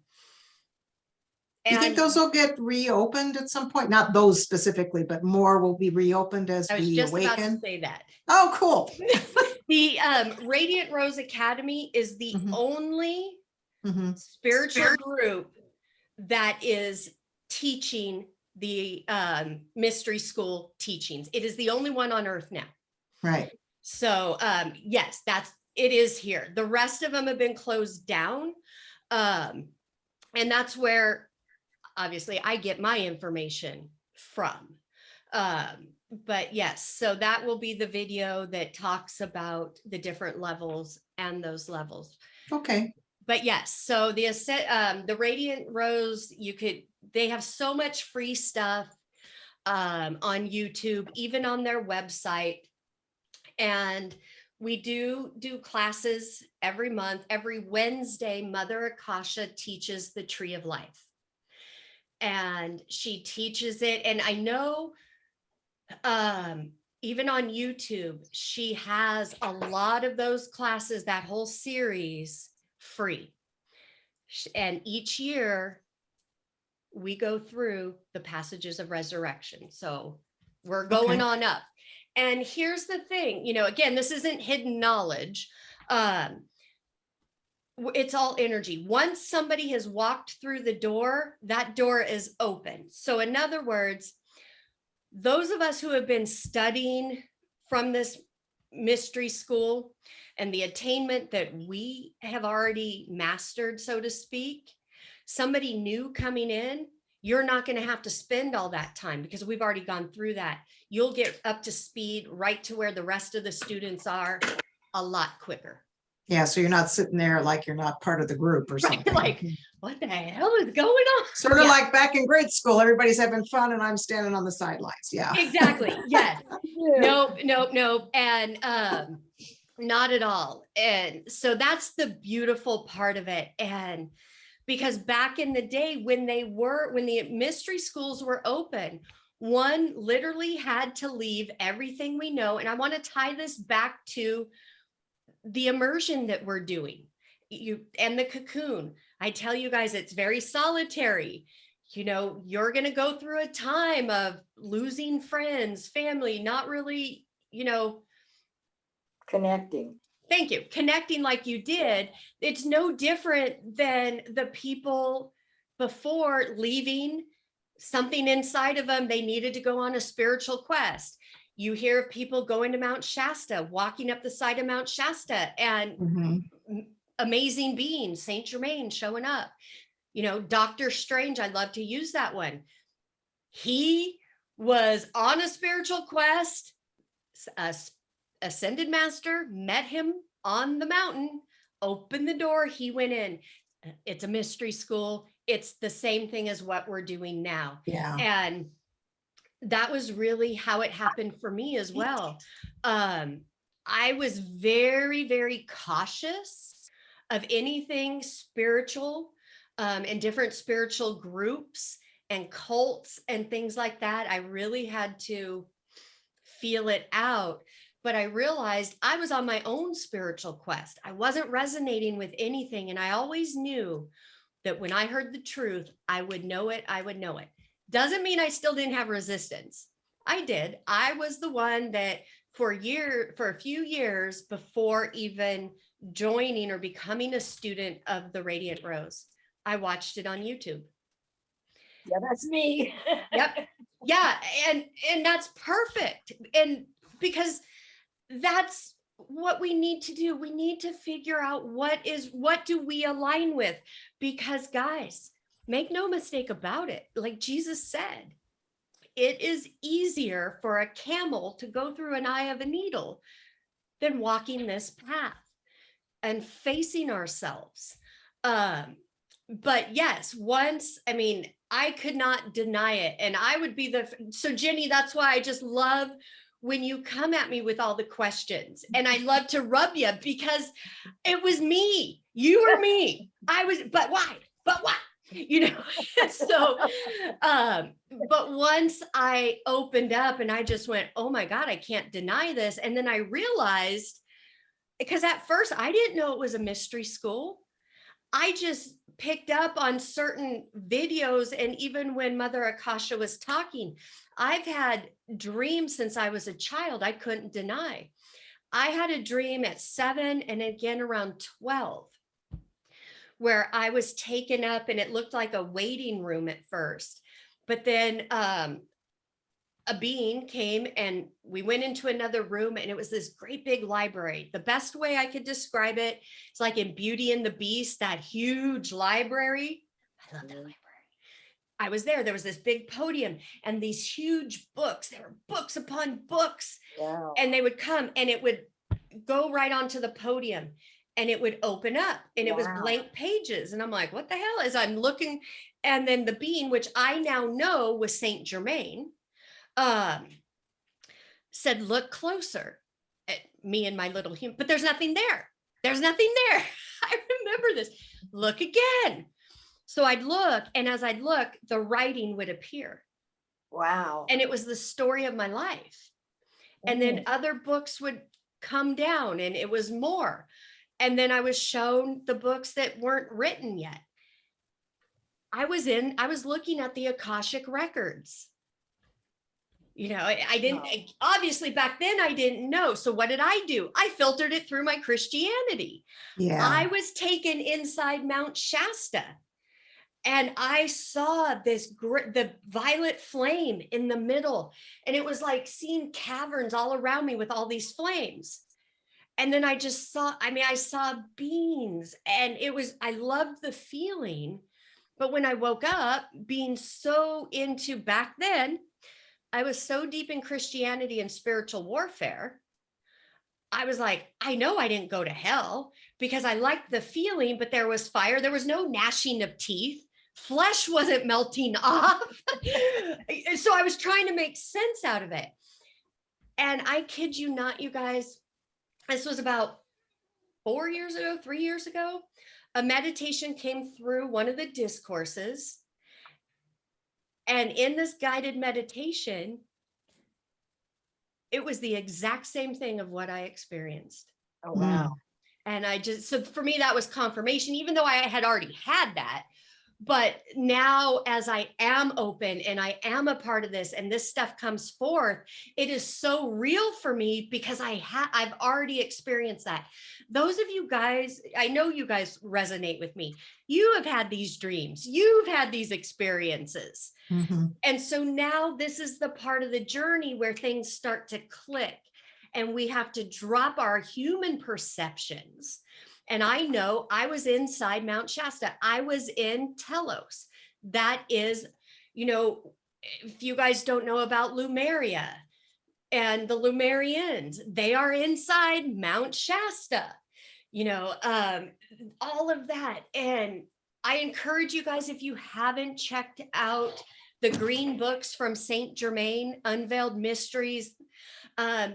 you think those will get reopened at some point? Not those specifically, but more will be reopened as I was we just about to awaken? say that. Oh, cool. The Radiant Rose Academy is the only spiritual group that is teaching the mystery school teachings. It is the only one on Earth now. Right. So yes, it is here. The rest of them have been closed down. And that's where obviously I get my information from. But yes, so that will be the video that talks about the different levels and those levels. Okay. But yes, so the Radiant Rose, they have so much free stuff on YouTube, even on their website. And we do classes every month. Every Wednesday, Mother Akasha teaches the Tree of Life. And she teaches it. And I know even on YouTube, she has a lot of those classes, that whole series, free. And each year we go through the passages of resurrection. So we're going on up. And here's the thing, again, this isn't hidden knowledge. It's all energy. Once somebody has walked through the door, that door is open. So in other words, those of us who have been studying from this mystery school and the attainment that we have already mastered, so to speak, somebody new coming in, you're not going to have to spend all that time because we've already gone through that. You'll get up to speed right to where the rest of the students are a lot quicker. Yeah, so you're not sitting there like you're not part of the group or something. Like, what the hell is going on? Sort of like back in grade school, everybody's having fun and I'm standing on the sidelines. Yeah. Exactly. Yes. Nope. And not at all. And so that's the beautiful part of it. And because back in the day when the mystery schools were open, one literally had to leave everything we know. And I want to tie this back to the immersion that we're doing. you and the cocoon. I tell you guys, it's very solitary. You know, you're going to go through a time of losing friends, family, not really, you know, Connecting. thank you, connecting like you did. It's no different than the people before leaving something inside of them. They needed to go on a spiritual quest. You hear of people going to Mount Shasta, walking up the side of Mount Shasta, and Mhm. amazing beings, Saint Germain showing up. You know, Dr. Strange, I love to use that one. He was on a spiritual quest. A ascended master met him on the mountain, opened the door, he went in. It's a mystery school. It's the same thing as what we're doing now. Yeah. And that was really how it happened for me as well. I was very, very cautious of anything spiritual, and different spiritual groups and cults and things like that. I really had to feel it out. But I realized I was on my own spiritual quest. I wasn't resonating with anything. And I always knew that when I heard the truth, I would know it. I would know it. Doesn't mean I still didn't have resistance. I did. I was the one that for a few years before even joining or becoming a student of the Radiant Rose, I watched it on YouTube. Yeah, that's me. Yep. Yeah. And that's perfect. And because that's what we need to do. We need to figure out what do we align with? Because guys, make no mistake about it. Like Jesus said, it is easier for a camel to go through an eye of a needle than walking this path and facing ourselves. But yes, I could not deny it. And I would be so Jenny, that's why I just love when you come at me with all the questions, and I love to rub you because it was me, you were me. But why? You know, so, but once I opened up and I just went, oh my God, I can't deny this. And then I realized, because at first I didn't know it was a mystery school. I just picked up on certain videos. And even when Mother Akasha was talking, I've had dreams since I was a child I couldn't deny. I had a dream at 7 and again around 12, where I was taken up and it looked like a waiting room at first. But then a being came and we went into another room, and it was this great big library. The best way I could describe it, it's like in Beauty and the Beast, that huge library. I love that library. I was there. There was this big podium and these huge books. There were books upon books. Wow. And they would come and it would go right onto the podium and it would open up and it was blank pages. And I'm like, what the hell? As I'm looking, and then the being, which I now know was Saint Germain, said, look closer at me and my little human, but there's nothing there. There's nothing there. I remember this. Look again. So I'd look, and as I'd look, the writing would appear. Wow. And it was the story of my life. And then other books would come down and it was more. And then I was shown the books that weren't written yet. I was looking at the Akashic records. You know, I didn't, obviously back then I didn't know. So what did I do? I filtered it through my Christianity. Yeah. I was taken inside Mount Shasta and I saw the violet flame in the middle. And it was like seeing caverns all around me with all these flames. And then I just saw, I saw beings, and I loved the feeling. But when I woke up, being so into, back then, I was so deep in Christianity and spiritual warfare. I was like, I know I didn't go to hell because I liked the feeling, but there was fire. There was no gnashing of teeth. Flesh wasn't melting off. So I was trying to make sense out of it. And I kid you not, you guys, this was about 3 years ago, a meditation came through one of the discourses. And in this guided meditation, it was the exact same thing of what I experienced. Oh, wow. And so for me, that was confirmation, even though I had already had that. But now, as I am open and I am a part of this, and this stuff comes forth, it is so real for me because I've already experienced that. Those of you guys, I know you guys resonate with me. You have had these dreams, you've had these experiences. Mhm. And so now this is the part of the journey where things start to click, and we have to drop our human perceptions. And I know I was inside Mount Shasta. I was in Telos. That is, if you guys don't know about Lumeria and the Lumerians, they are inside Mount Shasta, all of that. And I encourage you guys, if you haven't checked out the green books from Saint Germain, Unveiled Mysteries,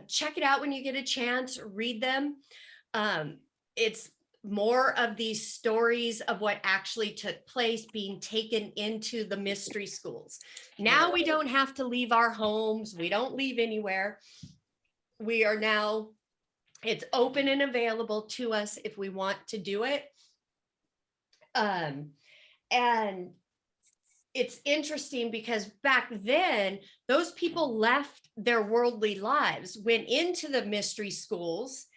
check it out when you get a chance, read them. It's more of these stories of what actually took place being taken into the mystery schools. Now we don't have to leave our homes. We don't leave anywhere. We are now, it's open and available to us if we want to do it. And it's interesting because back then, those people left their worldly lives, went into the mystery schools.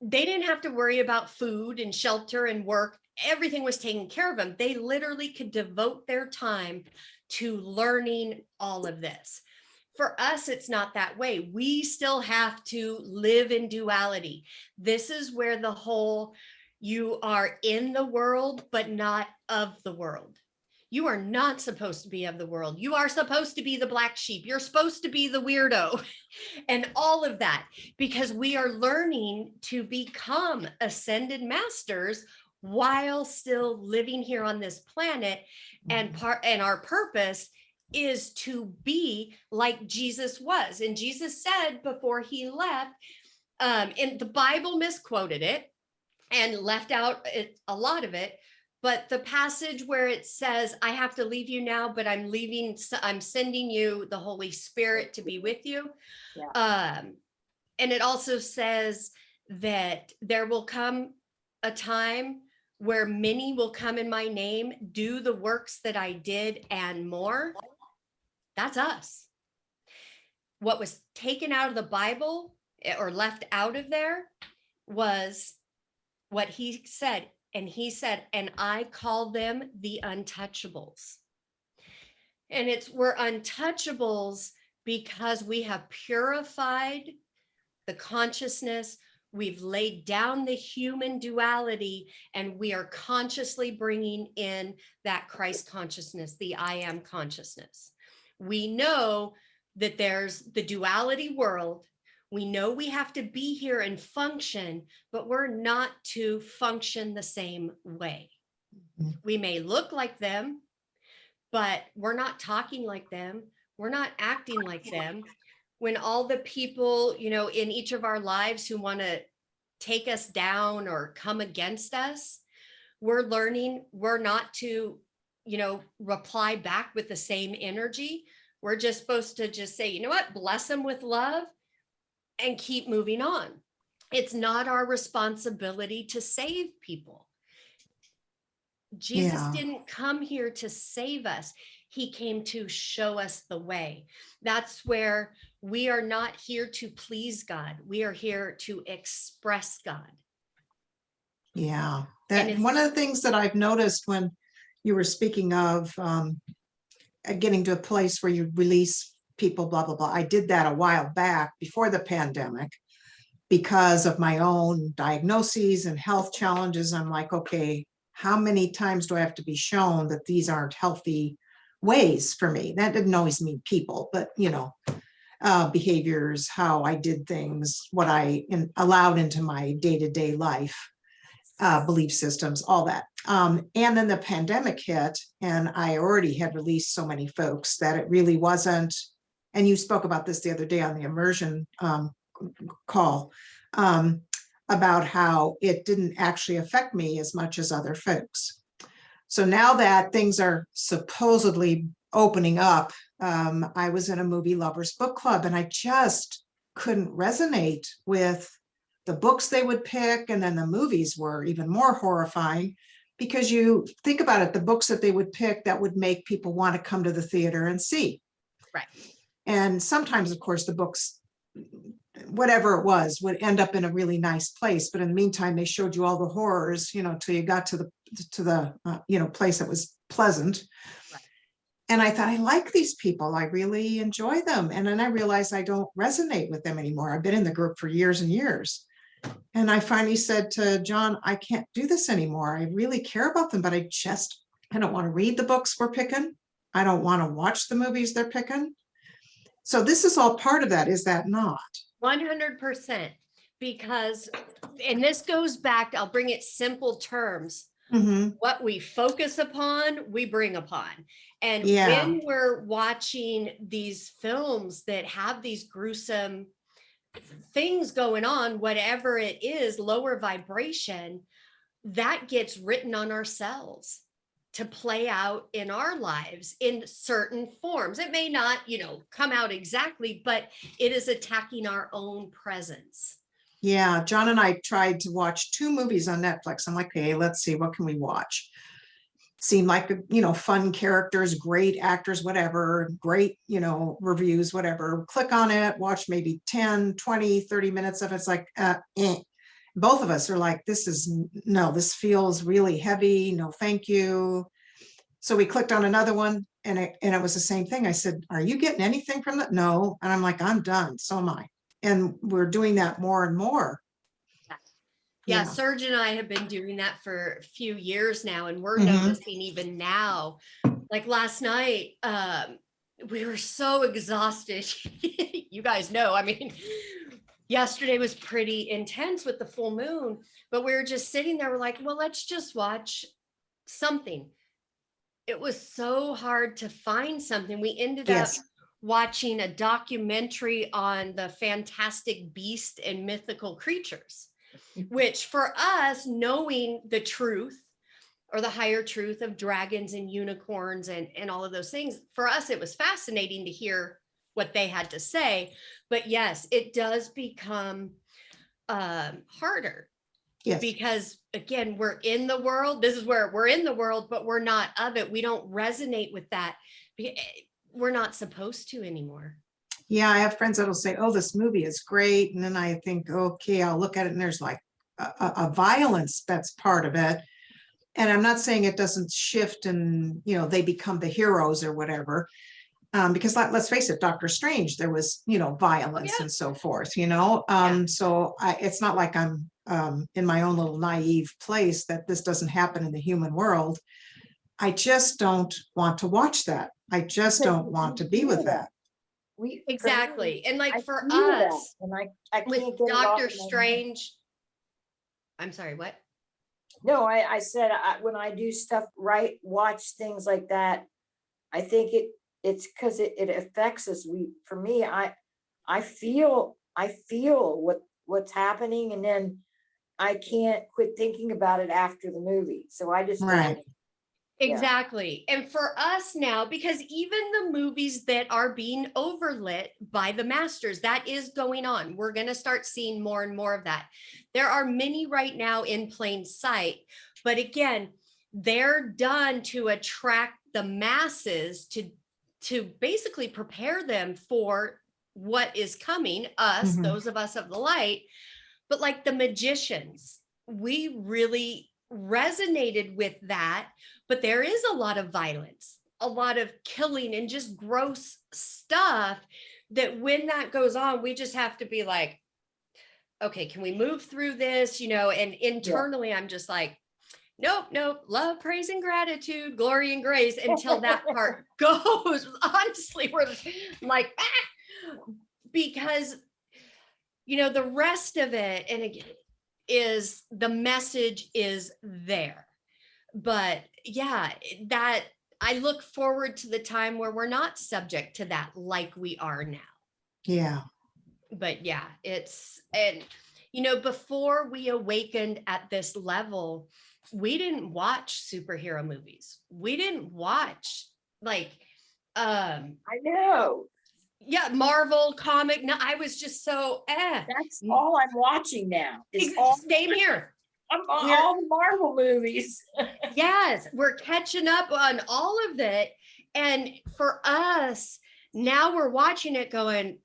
They didn't have to worry about food and shelter and work. Everything was taken care of them. They literally could devote their time to learning all of this. For us, it's not that way. We still have to live in duality. This is where the whole, you are in the world, but not of the world. You are not supposed to be of the world. You are supposed to be the black sheep. You're supposed to be the weirdo and all of that, because we are learning to become ascended masters while still living here on this planet. And our purpose is to be like Jesus was. And Jesus said before he left, and the Bible misquoted it and left out a lot of it. But the passage where it says, I have to leave you now, but I'm sending you the Holy Spirit to be with you. Yeah. And it also says that there will come a time where many will come in my name, do the works that I did and more. That's us. What was taken out of the Bible or left out of there was what he said. And he said, and I call them the untouchables. And we're untouchables because we have purified the consciousness. We've laid down the human duality, and we are consciously bringing in that Christ consciousness, the I am consciousness. We know that there's the duality world. We know we have to be here and function, but we're not to function the same way. We may look like them, but we're not talking like them. We're not acting like them. When all the people, in each of our lives who want to take us down or come against us, we're learning we're not to, reply back with the same energy. We're just supposed to just say, you know what, bless them with love and keep moving on. It's not our responsibility to save people. Jesus didn't come here to save us. He came to show us the way. That's where we are not here to please God. We are here to express God. Yeah. That one of the things that I've noticed when you were speaking of getting to a place where you release people, blah, blah, blah. I did that a while back before the pandemic because of my own diagnoses and health challenges. I'm like, okay, how many times do I have to be shown that these aren't healthy ways for me? That didn't always mean people, but behaviors, how I did things, what I allowed into my day-to-day life, belief systems, all that. And then the pandemic hit, and I already had released so many folks that it really wasn't. And you spoke about this the other day on the immersion call, about how it didn't actually affect me as much as other folks. So now that things are supposedly opening up, I was in a movie lovers book club, and I just couldn't resonate with the books they would pick, and then the movies were even more horrifying, because you think about it, the books that they would pick that would make people want to come to the theater and see. Right. And sometimes, of course, the books, whatever it was, would end up in a really nice place. But in the meantime, they showed you all the horrors, till you got to the place that was pleasant. Right. And I thought, I like these people. I really enjoy them. And then I realized I don't resonate with them anymore. I've been in the group for years and years. And I finally said to John, I can't do this anymore. I really care about them, but I don't want to read the books we're picking. I don't want to watch the movies they're picking. So this is all part of that, is that not? 100%. Because, and this goes back, I'll bring it simple terms. Mm-hmm. What we focus upon, we bring upon. And Yeah. when we're watching these films that have these gruesome things going on, whatever it is, lower vibration, that gets written on ourselves to play out in our lives in certain forms. It may not, come out exactly, but it is attacking our own presence. Yeah, John and I tried to watch 2 movies on Netflix. I'm like, hey, let's see, what can we watch? Seemed like, fun characters, great actors, whatever, great, reviews, whatever. Click on it, watch maybe 10, 20, 30 minutes of it. It's like, both of us are like, this feels really heavy. No, thank you. So we clicked on another one, and it was the same thing. I said, are you getting anything from that? No. And I'm like, I'm done. So am I. And we're doing that more and more. Yeah, Serge and I have been doing that for a few years now, and we're noticing even now, like last night, we were so exhausted. You guys know, I mean, yesterday was pretty intense with the full moon, but we were just sitting there, we're like, well, let's just watch something. It was so hard to find something. We ended up watching a documentary on the fantastic beast and mythical creatures, which for us, knowing the truth or the higher truth of dragons and unicorns and all of those things, for us, it was fascinating to hear what they had to say. But yes, it does become harder. Yes. Because again, we're in the world. This is where we're in the world, but we're not of it. We don't resonate with that. We're not supposed to anymore. Yeah, I have friends that'll say, oh, this movie is great. And then I think, okay, I'll look at it, and there's like a violence that's part of it. And I'm not saying it doesn't shift and, they become the heroes or whatever. Because let's face it, Doctor Strange, there was, violence and so forth, So it's not like I'm in my own little naive place that this doesn't happen in the human world. I just don't want to watch that. I just don't want to be with that. Exactly. And like for us, and I with can't get Doctor Strange, I'm sorry, what? No, I said when I do stuff, watch things like that, I think it's because it affects us. For me, I feel what's happening, and then I can't quit thinking about it after the movie. So I just right. Exactly. And for us now, because even the movies that are being overlit by the masters, that is going on. We're going to start seeing more and more of that. There are many right now in plain sight, but again, they're done to attract the masses to basically prepare them for what is coming, us, those of us of the light. But like the magicians, we really resonated with that, but there is a lot of violence, a lot of killing and just gross stuff that when that goes on, we just have to be like, okay, can we move through this? And internally, I'm just like, nope, love, praise, and gratitude, glory and grace until that part goes. Honestly, we're like, because, the rest of it, and again, is the message is there. But yeah, that I look forward to the time where we're not subject to that like we are now. Yeah. But yeah, and before we awakened at this level, we didn't watch superhero movies. We didn't watch I know. yeah, Marvel comic. No, I was just so That's all I'm watching now. Is all Same here. all the Marvel movies. Yes, we're catching up on all of it. And for us, now we're watching it going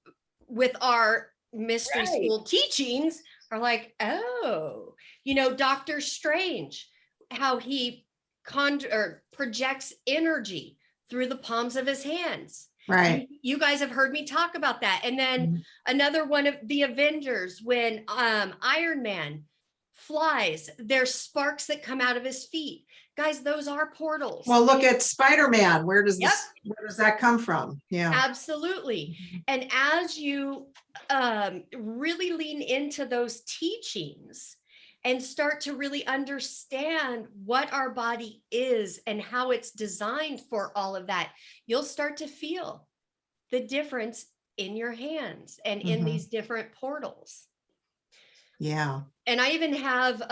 with our mystery Right. school teachings are like, oh, you know, Doctor Strange, how he projects energy through the palms of his hands. Right. You guys have heard me talk about that. And then Mhm. another one of the Avengers, when Iron Man flies, there's sparks that come out of his feet. Guys, those are portals. Well, look at Spider-Man. Where does Yep. where does that come from? Yeah. Absolutely. And as you really lean into those teachings and start to really understand what our body is and how it's designed for all of that, you'll start to feel the difference in your hands and in these different portals. Yeah. And I even have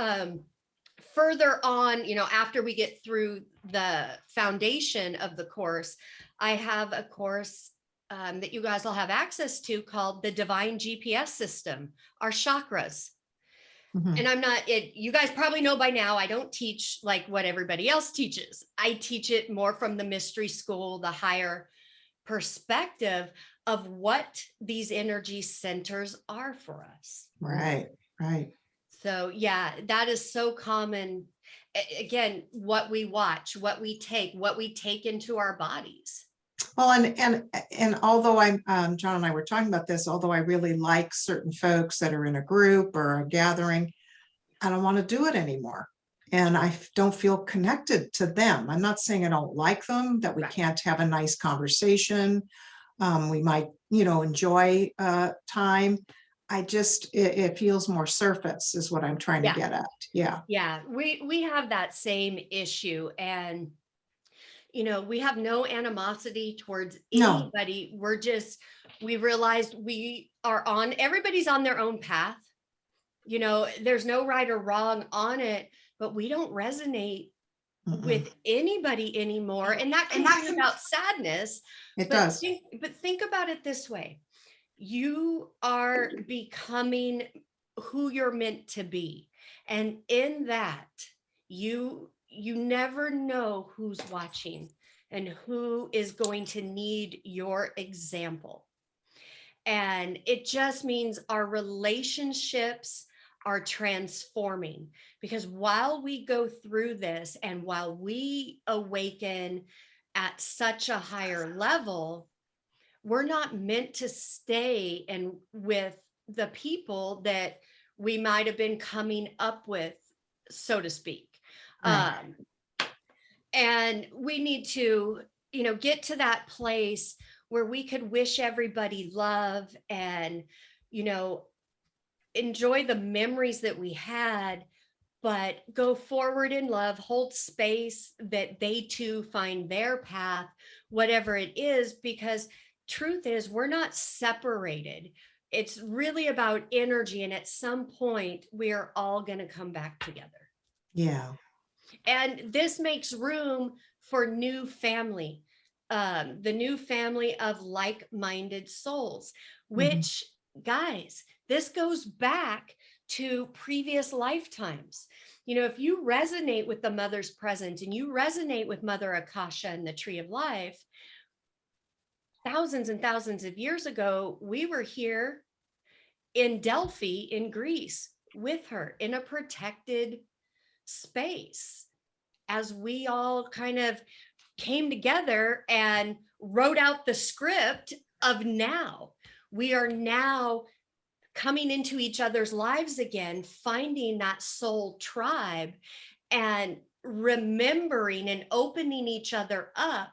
further on, you know, after we get through the foundation of the course, I have a course that you guys will have access to called the Divine GPS System, our chakras. Mhm. And I'm not, you guys probably know by now, I don't teach like what everybody else teaches. I teach it more from the mystery school, the higher perspective of what these energy centers are for us. Right. Right. So yeah, that is so common. Again, what we watch, what we take into our bodies. Well, and although I'm John and I were talking about this, although I really like certain folks that are in a group or a gathering, I don't want to do it anymore. And I don't feel connected to them. I'm not saying I don't like them, that we Right. can't have a nice conversation. We might, you know, enjoy time. It feels more surface is what I'm trying to get at. Yeah. Yeah, we have that same issue. And you know, we have no animosity towards No. anybody. We realized everybody's on their own path. You know, there's no right or wrong on it, but we don't resonate with anybody anymore. And that can bring about sadness. It does. But think about it this way. You are becoming who you're meant to be. And in that, you never know who's watching and who is going to need your example. And it just means our relationships are transforming, because while we go through this and while we awaken at such a higher level, we're not meant to stay and with the people that we might have been coming up with, so to speak. Right. And we need to, you know, get to that place where we could wish everybody love and, you know, enjoy the memories that we had, but go forward in love, hold space that they too find their path, whatever it is, because truth is we're not separated. It's really about energy. And at some point, we are all going to come back together. Yeah. And this makes room for new family, the new family of like-minded souls, which, guys, this goes back to previous lifetimes. You know, if you resonate with the mother's presence and you resonate with Mother Akasha and the Tree of Life, thousands and thousands of years ago, we were here in Delphi in Greece with her in a protected space as we all kind of came together and wrote out the script of now. We are now coming into each other's lives again, finding that soul tribe and remembering and opening each other up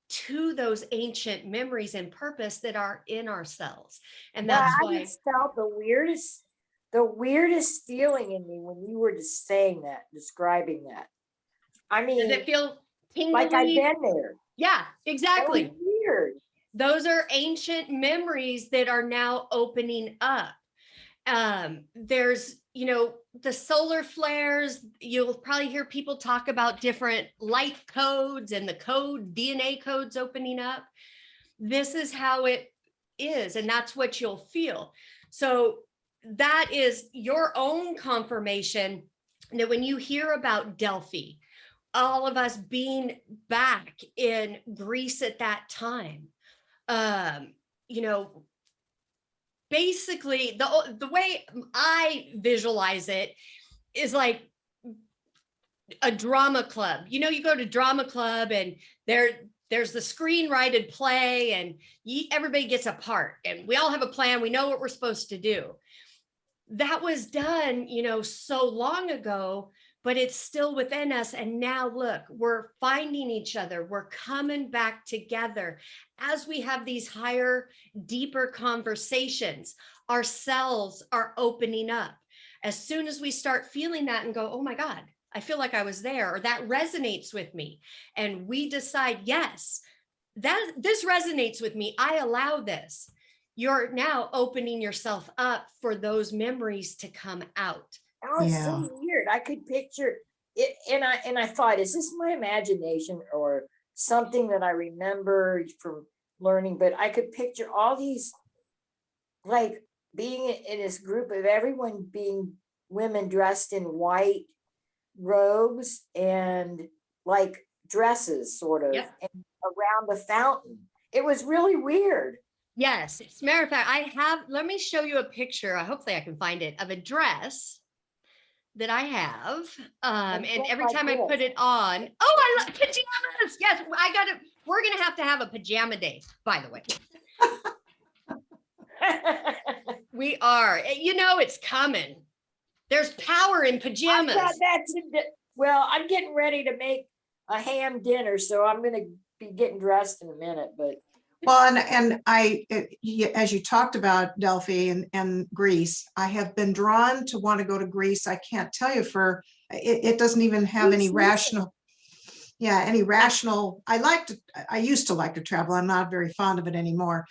to those ancient memories and purpose that are in ourselves. And that's why I just felt the weirdest feeling in me when you were just saying that, describing that. I mean, does it feel tingly? like I've been there. Yeah, exactly. That was weird. Those are ancient memories that are now opening up. There's, you know, the solar flares. You'll probably hear people talk about different light codes and the DNA codes opening up. This is how it is, and that's what you'll feel. So that is your own confirmation that when you hear about Delphi, all of us being back in Greece at that time, you know, basically the way I visualize it is like a drama club. You know, you go to drama club and there's the screenwrited play, and everybody gets a part, and we all have a plan. We know what we're supposed to do. That was done, you know, so long ago, but it's still within us. And now look, we're finding each other. We're coming back together as we have these higher, deeper conversations. Ourselves are opening up. As soon as we start feeling that and go, oh my God, I feel like I was there, or that resonates with me. And we decide, yes, this resonates with me. I allow this. You're now opening yourself up for those memories to come out. Oh, it's so weird. I could picture it, and I thought, is this my imagination or something that I remember from learning? But I could picture all these, like, being in this group of everyone being women dressed in white robes and like dresses, sort of, Yep. and around the fountain. It was really weird. Yes. As a matter of fact, let me show you a picture. Hopefully I can find it, of a dress that I have. And every time I put it on, oh, I love pajamas. Yes, we're going to have a pajama day, by the way. We are, you know, it's coming. There's power in pajamas. Well, I'm getting ready to make a ham dinner, so I'm going to be getting dressed in a minute, but. Well, and as you talked about Delphi and Greece, I have been drawn to want to go to Greece. I can't tell you it doesn't even have any rational. Yeah, any rational. I used to like to travel. I'm not very fond of it anymore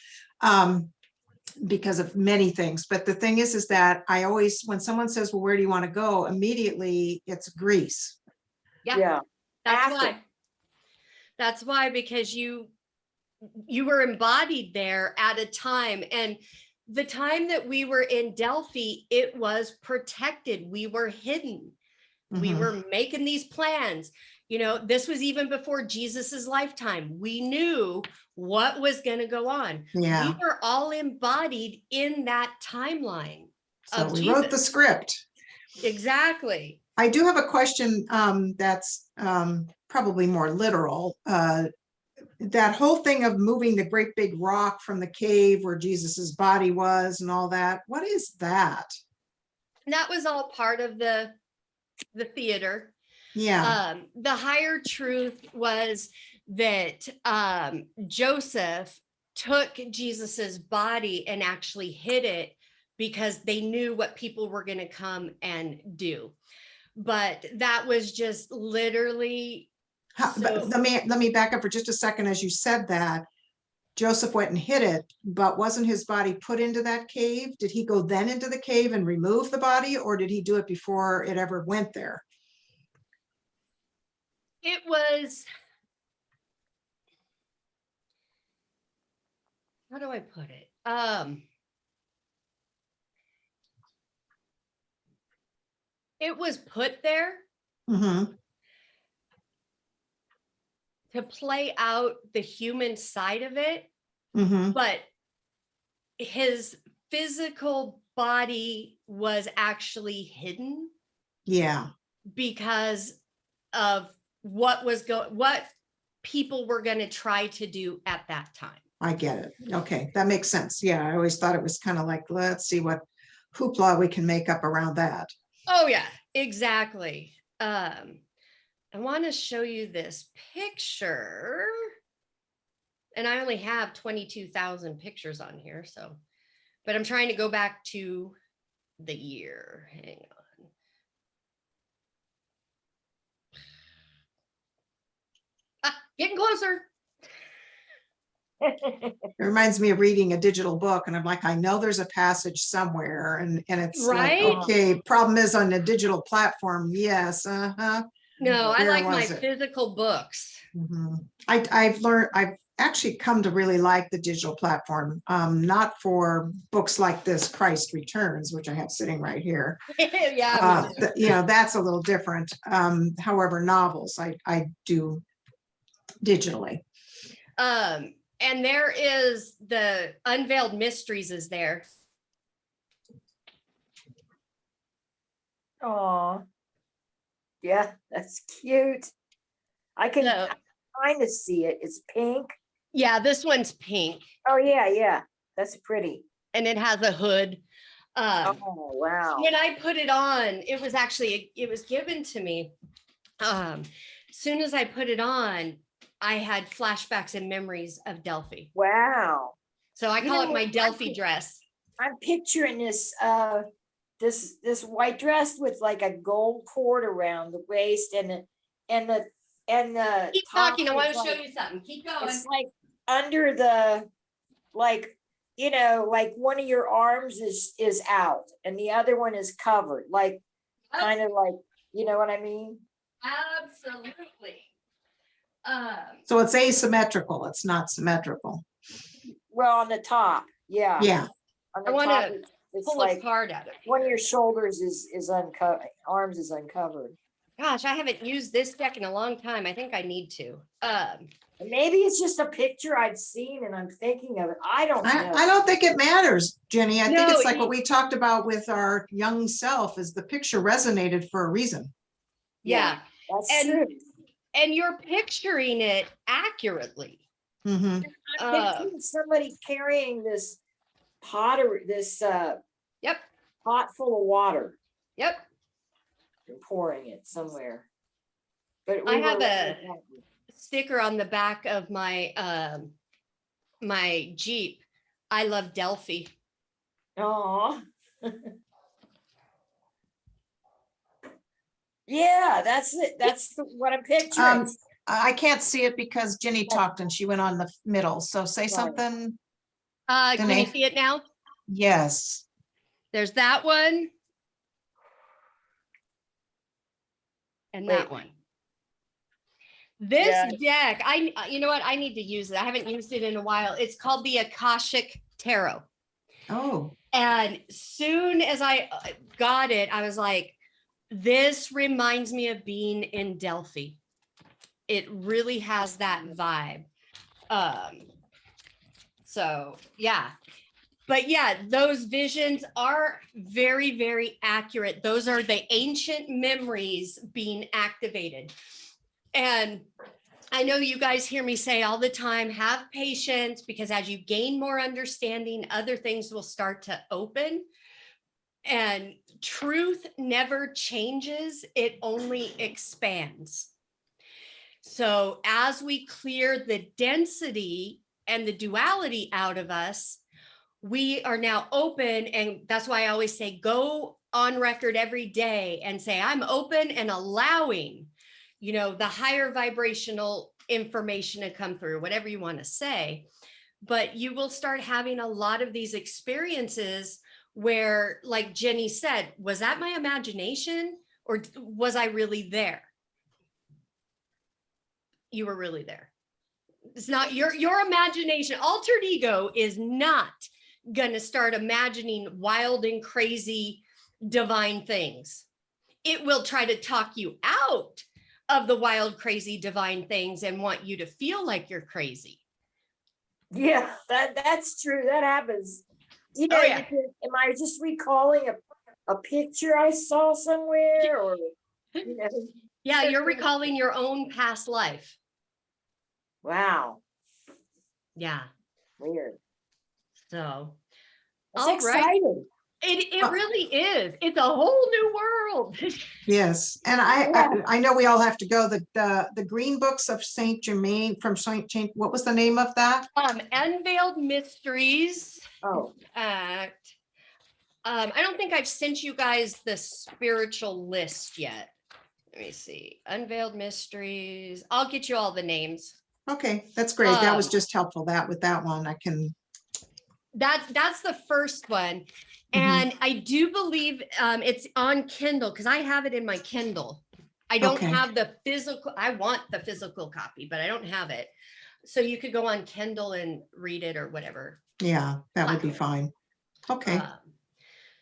because of many things. But the thing is that I always, when someone says, well, where do you want to go? Immediately it's Greece. Yeah. That's why, because you were embodied there at a time, and the time that we were in Delphi, it was protected. We were hidden. Mm-hmm. We were making these plans. You know, this was even before Jesus's lifetime. We knew what was going to go on. Yeah. We were all embodied in that timeline. So we wrote the script. Exactly. I do have a question that's probably more literal. That whole thing of moving the great big rock from the cave where Jesus's body was and all that, what is that? That was all part of the theater. Yeah. The higher truth was that Joseph took Jesus's body and actually hid it because they knew what people were going to come and do. But that was just literally. But let me back up for just a second. As you said that, Joseph went and hid it, but wasn't his body put into that cave? Did he go then into the cave and remove the body, or did he do it before it ever went there? It was, how do I put it? It was put there. Mm-hmm. To play out the human side of it, mm-hmm. but his physical body was actually hidden. Yeah. Because of what people were going to try to do at that time. I get it. Okay, that makes sense. Yeah, I always thought it was kind of like, let's see what hoopla we can make up around that. Oh yeah, exactly. I want to show you this picture, and I only have 22,000 pictures on here. So, but I'm trying to go back to the year. Hang on. Getting closer. It reminds me of reading a digital book, and I'm like, I know there's a passage somewhere, and it's right? Like, okay, problem is on the digital platform. Yes. No, I like my physical books. Mm-hmm. I've actually come to really like the digital platform, not for books like this, Christ Returns, which I have sitting right here. Yeah. You know, that's a little different. However, novels I do digitally. And there is the Unveiled Mysteries is there. Oh, yeah, that's cute. I can So, kind of see it. It's pink. yeah, this one's pink Oh, yeah, that's pretty. and it has a hood. Oh, wow. When I put it on, it was given to me. Soon as I put it on, I had flashbacks and memories of Delphi. Wow. So I You call know it my what? Delphi dress. I'm picturing this this white dress with like a gold cord around the waist and the Keep top talking. I want is to show like, you something. Keep going. it's like under the, like, you know, like one of your arms is out and the other one is covered, like kind of like, you know what I mean? Absolutely. So it's asymmetrical. It's not symmetrical. Well, on the top, yeah. Yeah. On the I want top, to it's pull like a card out of one of here. your shoulders is uncovered, arms is uncovered. Gosh, I haven't used this deck in a long time. I think I need to. And maybe it's just a picture I've seen and I'm thinking of it. I don't know. I don't think it matters, Jenny. I think No, it's like what we talked about with our young self, is the picture resonated for a reason. yeah. That's And true. and you're picturing it accurately. Mhm. I'm picturing somebody carrying this pottery, this Yep. pot full of water Yep. and pouring it somewhere. But I we have were a sticker on the back of my my Jeep. I love Delphi. Oh. Yeah, that's it. That's what I'm picturing. I can't see it because Jenny talked and she went on the middle. So say Sorry. something. Can you Denae? see it now? Yes. There's that one. And that Wait. one. This Yeah. deck, you know what? I need to use it. I haven't used it in a while. It's called the Akashic Tarot. Oh, And soon as I got it, I was like, this reminds me of being in Delphi. It really has that vibe. So yeah. But yeah, those visions are very, very accurate. Those are the ancient memories being activated. And I know you guys hear me say all the time, have patience, because as you gain more understanding, other things will start to open. And truth never changes, it only expands. So as we clear the density and the duality out of us, we are now open. And that's why I always say, go on record every day and say, I'm open and allowing, you know, the higher vibrational information to come through, whatever you want to say. But you will start having a lot of these experiences where, like Jenny said, was that my imagination or was I really there? You were really there. It's not your imagination. Altered ego is not going to start imagining wild and crazy divine things. It will try to talk you out of the wild, crazy divine things and want you to feel like you're crazy. Yeah, that's true. That happens. You know, yeah. am I just recalling a picture I saw somewhere, or you know? Yeah, you're recalling your own past life. Wow. Yeah. Weird. So That's exciting. It really is. It's a whole new world. yes. And I know we all have to go. The Green Books of Saint Germain from Saint James. What was the name of that? Unveiled Mysteries. Oh. I don't think I've sent you guys the spiritual list yet. Let me see. Unveiled Mysteries. I'll get you all the names. Okay, that's great. That was just helpful. With that one, I can. That's the first one. And I do believe it's on Kindle because I have it in my Kindle. I don't have the physical. I want the physical copy, but I don't have it. So you could go on Kindle and read it or whatever. Yeah, that would be platform. fine. Okay.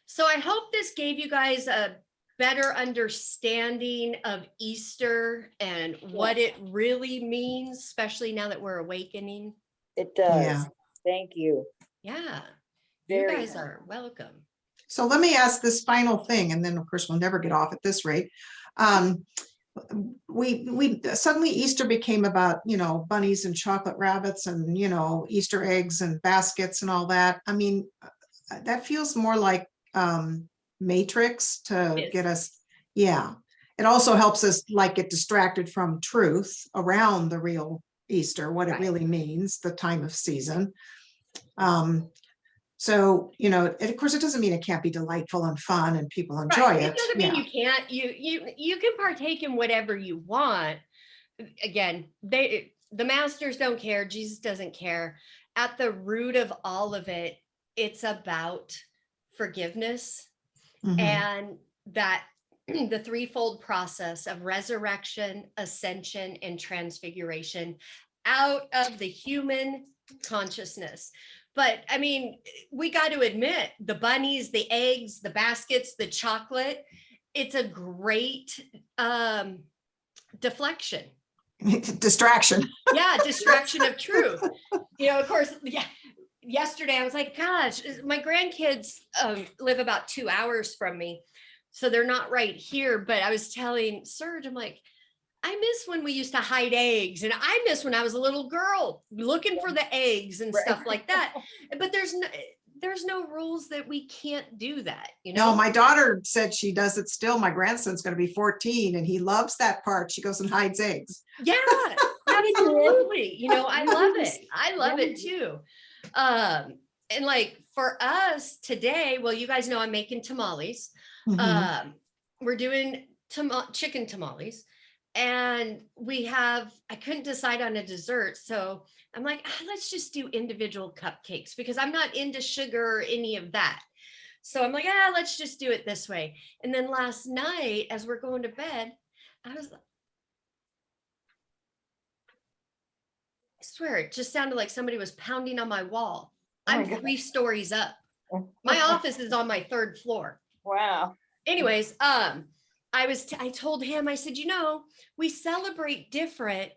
So I hope this gave you guys a better understanding of Easter and what it really means, especially now that we're awakening. It does. Yeah. Thank you. Yeah, Very you guys nice. are welcome. So let me ask this final thing, and then of course we'll never get off at this rate. We suddenly Easter became about, bunnies and chocolate rabbits and, Easter eggs and baskets and all that. I mean, that feels more like Matrix to It is. get us. Yeah. It also helps us get distracted from truth around the real Easter, what it Right. really means, the time of season. So, and of course, it doesn't mean it can't be delightful and fun and people enjoy Right. it. It doesn't mean you can't. You can partake in whatever you want. Again, the masters don't care. Jesus doesn't care. At the root of all of it, it's about forgiveness Mhm. and that the threefold process of resurrection, ascension, and transfiguration out of the human consciousness. But I mean, we got to admit, the bunnies, the eggs, the baskets, the chocolate, it's a great deflection. Distraction. Yeah, distraction of truth. Of course, yesterday I was like, gosh, my grandkids live about 2 hours from me. So they're not right here. But I was telling Serge, I'm like, I miss when we used to hide eggs, and I miss when I was a little girl looking for the eggs and stuff like that. But there's no rules that we can't do that. No, my daughter said she does it still. My grandson's going to be 14 and he loves that part. She goes and hides eggs. Yeah, absolutely. I love it. I love it too. And like for us today, well, you guys know I'm making tamales. Mhm. We're doing chicken tamales. And I couldn't decide on a dessert. So I'm like, let's just do individual cupcakes because I'm not into sugar or any of that. So I'm like, let's just do it this way. And then last night, as we're going to bed, I swear, it just sounded like somebody was pounding on my wall. I'm 3 stories up. My office is on my 3rd floor. Wow. Anyways, I told him, I said, we celebrate different.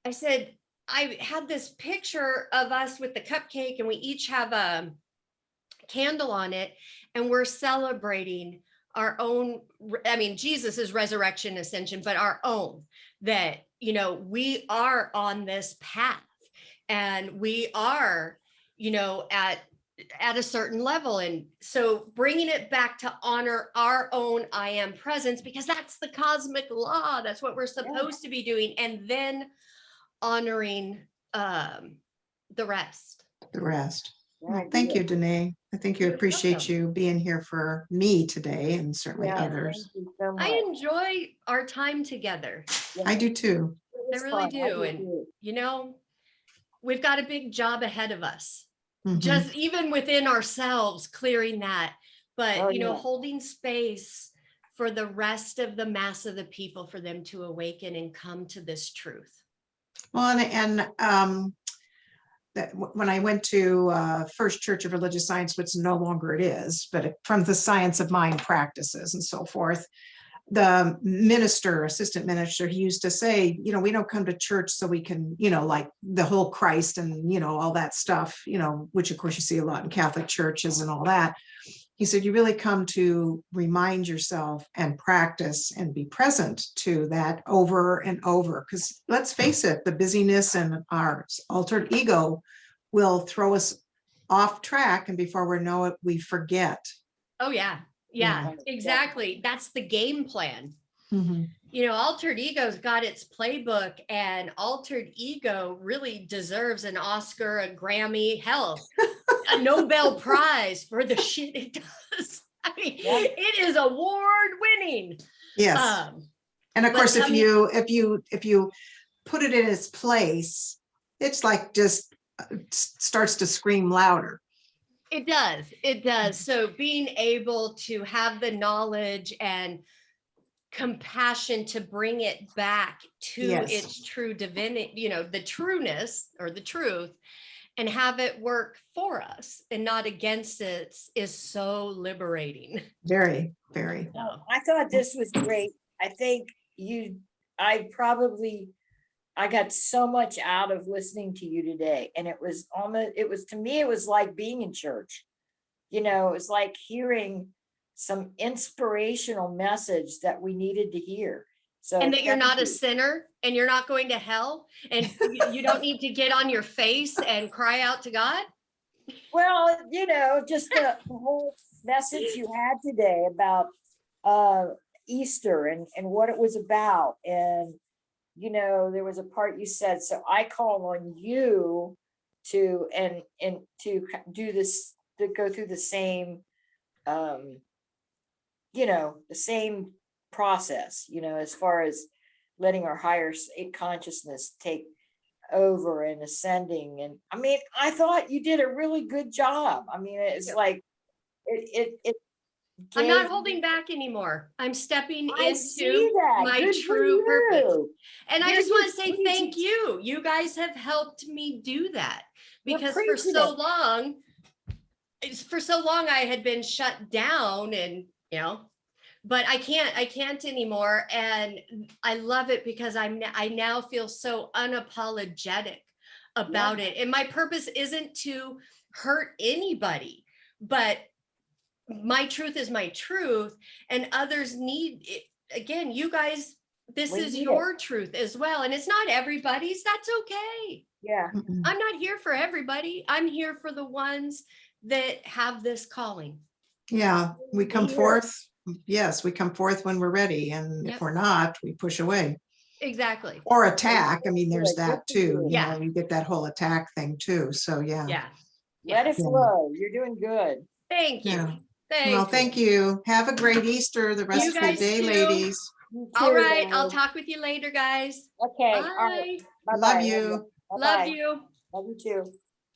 I said, I had this picture of us with the cupcake and we each have a candle on it and we're celebrating our own, Jesus's resurrection, ascension, but our own, that, we are on this path and we are, at a certain level. And so bringing it back to honor our own I am presence, because that's the cosmic law. That's what we're supposed to be doing. And then honoring the rest. Well, thank you, Denae. I think you appreciate you being here for me today and certainly others. Thank you so much. I enjoy our time together. I do too. I really do. And, we've got a big job ahead of us. Mhm. Just even within ourselves, clearing that, but holding space for the rest of the mass of the people, for them to awaken and come to this truth. Well, that when I went to First Church of Religious Science, which no longer it is, but from the science of mind practices and so forth, the assistant minister, he used to say, we don't come to church so we can, like the whole Christ and, all that stuff, which of course you see a lot in Catholic churches and all that. He said, you really come to remind yourself and practice and be present to that over and over. Because let's face it, the busyness and our altered ego will throw us off track. And before we know it, we forget. Oh, yeah. Yeah, exactly. That's the game plan. Mhm. Altered ego's got its playbook, and altered ego really deserves an Oscar, a Grammy, hell, a Nobel Prize for the shit it does. It is award winning. Yes. And of course, if you put it in its place, it's like just starts to scream louder. It does. So being able to have the knowledge and compassion to bring it back to Yes. its true divinity, you know, the trueness or the truth, and have it work for us and not against it is so liberating. Very, very. Well, I thought this was great. I think I got so much out of listening to you today. And it was to me, it was like being in church. You know, it was like hearing some inspirational message that we needed to hear. So, And that you're thank not a you. sinner and you're not going to hell and you don't need to get on your face and cry out to God. Well, you know, just the whole message you had today about Easter and what it was about. And, you know, there was a part you said, so I call on you to do this, to go through the same, you know, the same process, you know, as far as letting our higher consciousness take over and ascending. And I mean, I thought you did a really good job. I mean, it's Yep. like it I'm not gave holding me- back anymore. I'm stepping I see into that. my Good for true purpose. you. And I You're just want to just say thank you. You guys have helped me do that You're because for preaching so it. long, I had been shut down and, you know, but I can't anymore. And I love it because I now feel so unapologetic about it. And my purpose isn't to hurt anybody, but my truth is my truth, and others need it. Again, you guys, this We is need your truth as well. And it's not everybody's. That's okay. Yeah. Mm-mm. I'm not here for everybody. I'm here for the ones that have this calling. Yeah, we come Here. forth. Yes, we come forth when we're ready. And Yep. if we're not, we push away Exactly. or attack. I mean, there's Good that for too. you. You Yeah. know, you get that whole attack thing too. So yeah. Yeah. Let it Yeah. flow. You're doing good. Thank you. Yeah. Thank Well, you. thank you. Have a great Easter the rest You of the guys day, too. ladies. You All too, right. I'll guys. talk with you later, guys. Okay. All right. Bye. Bye-bye. Love you. Love Bye-bye. you. Love you too.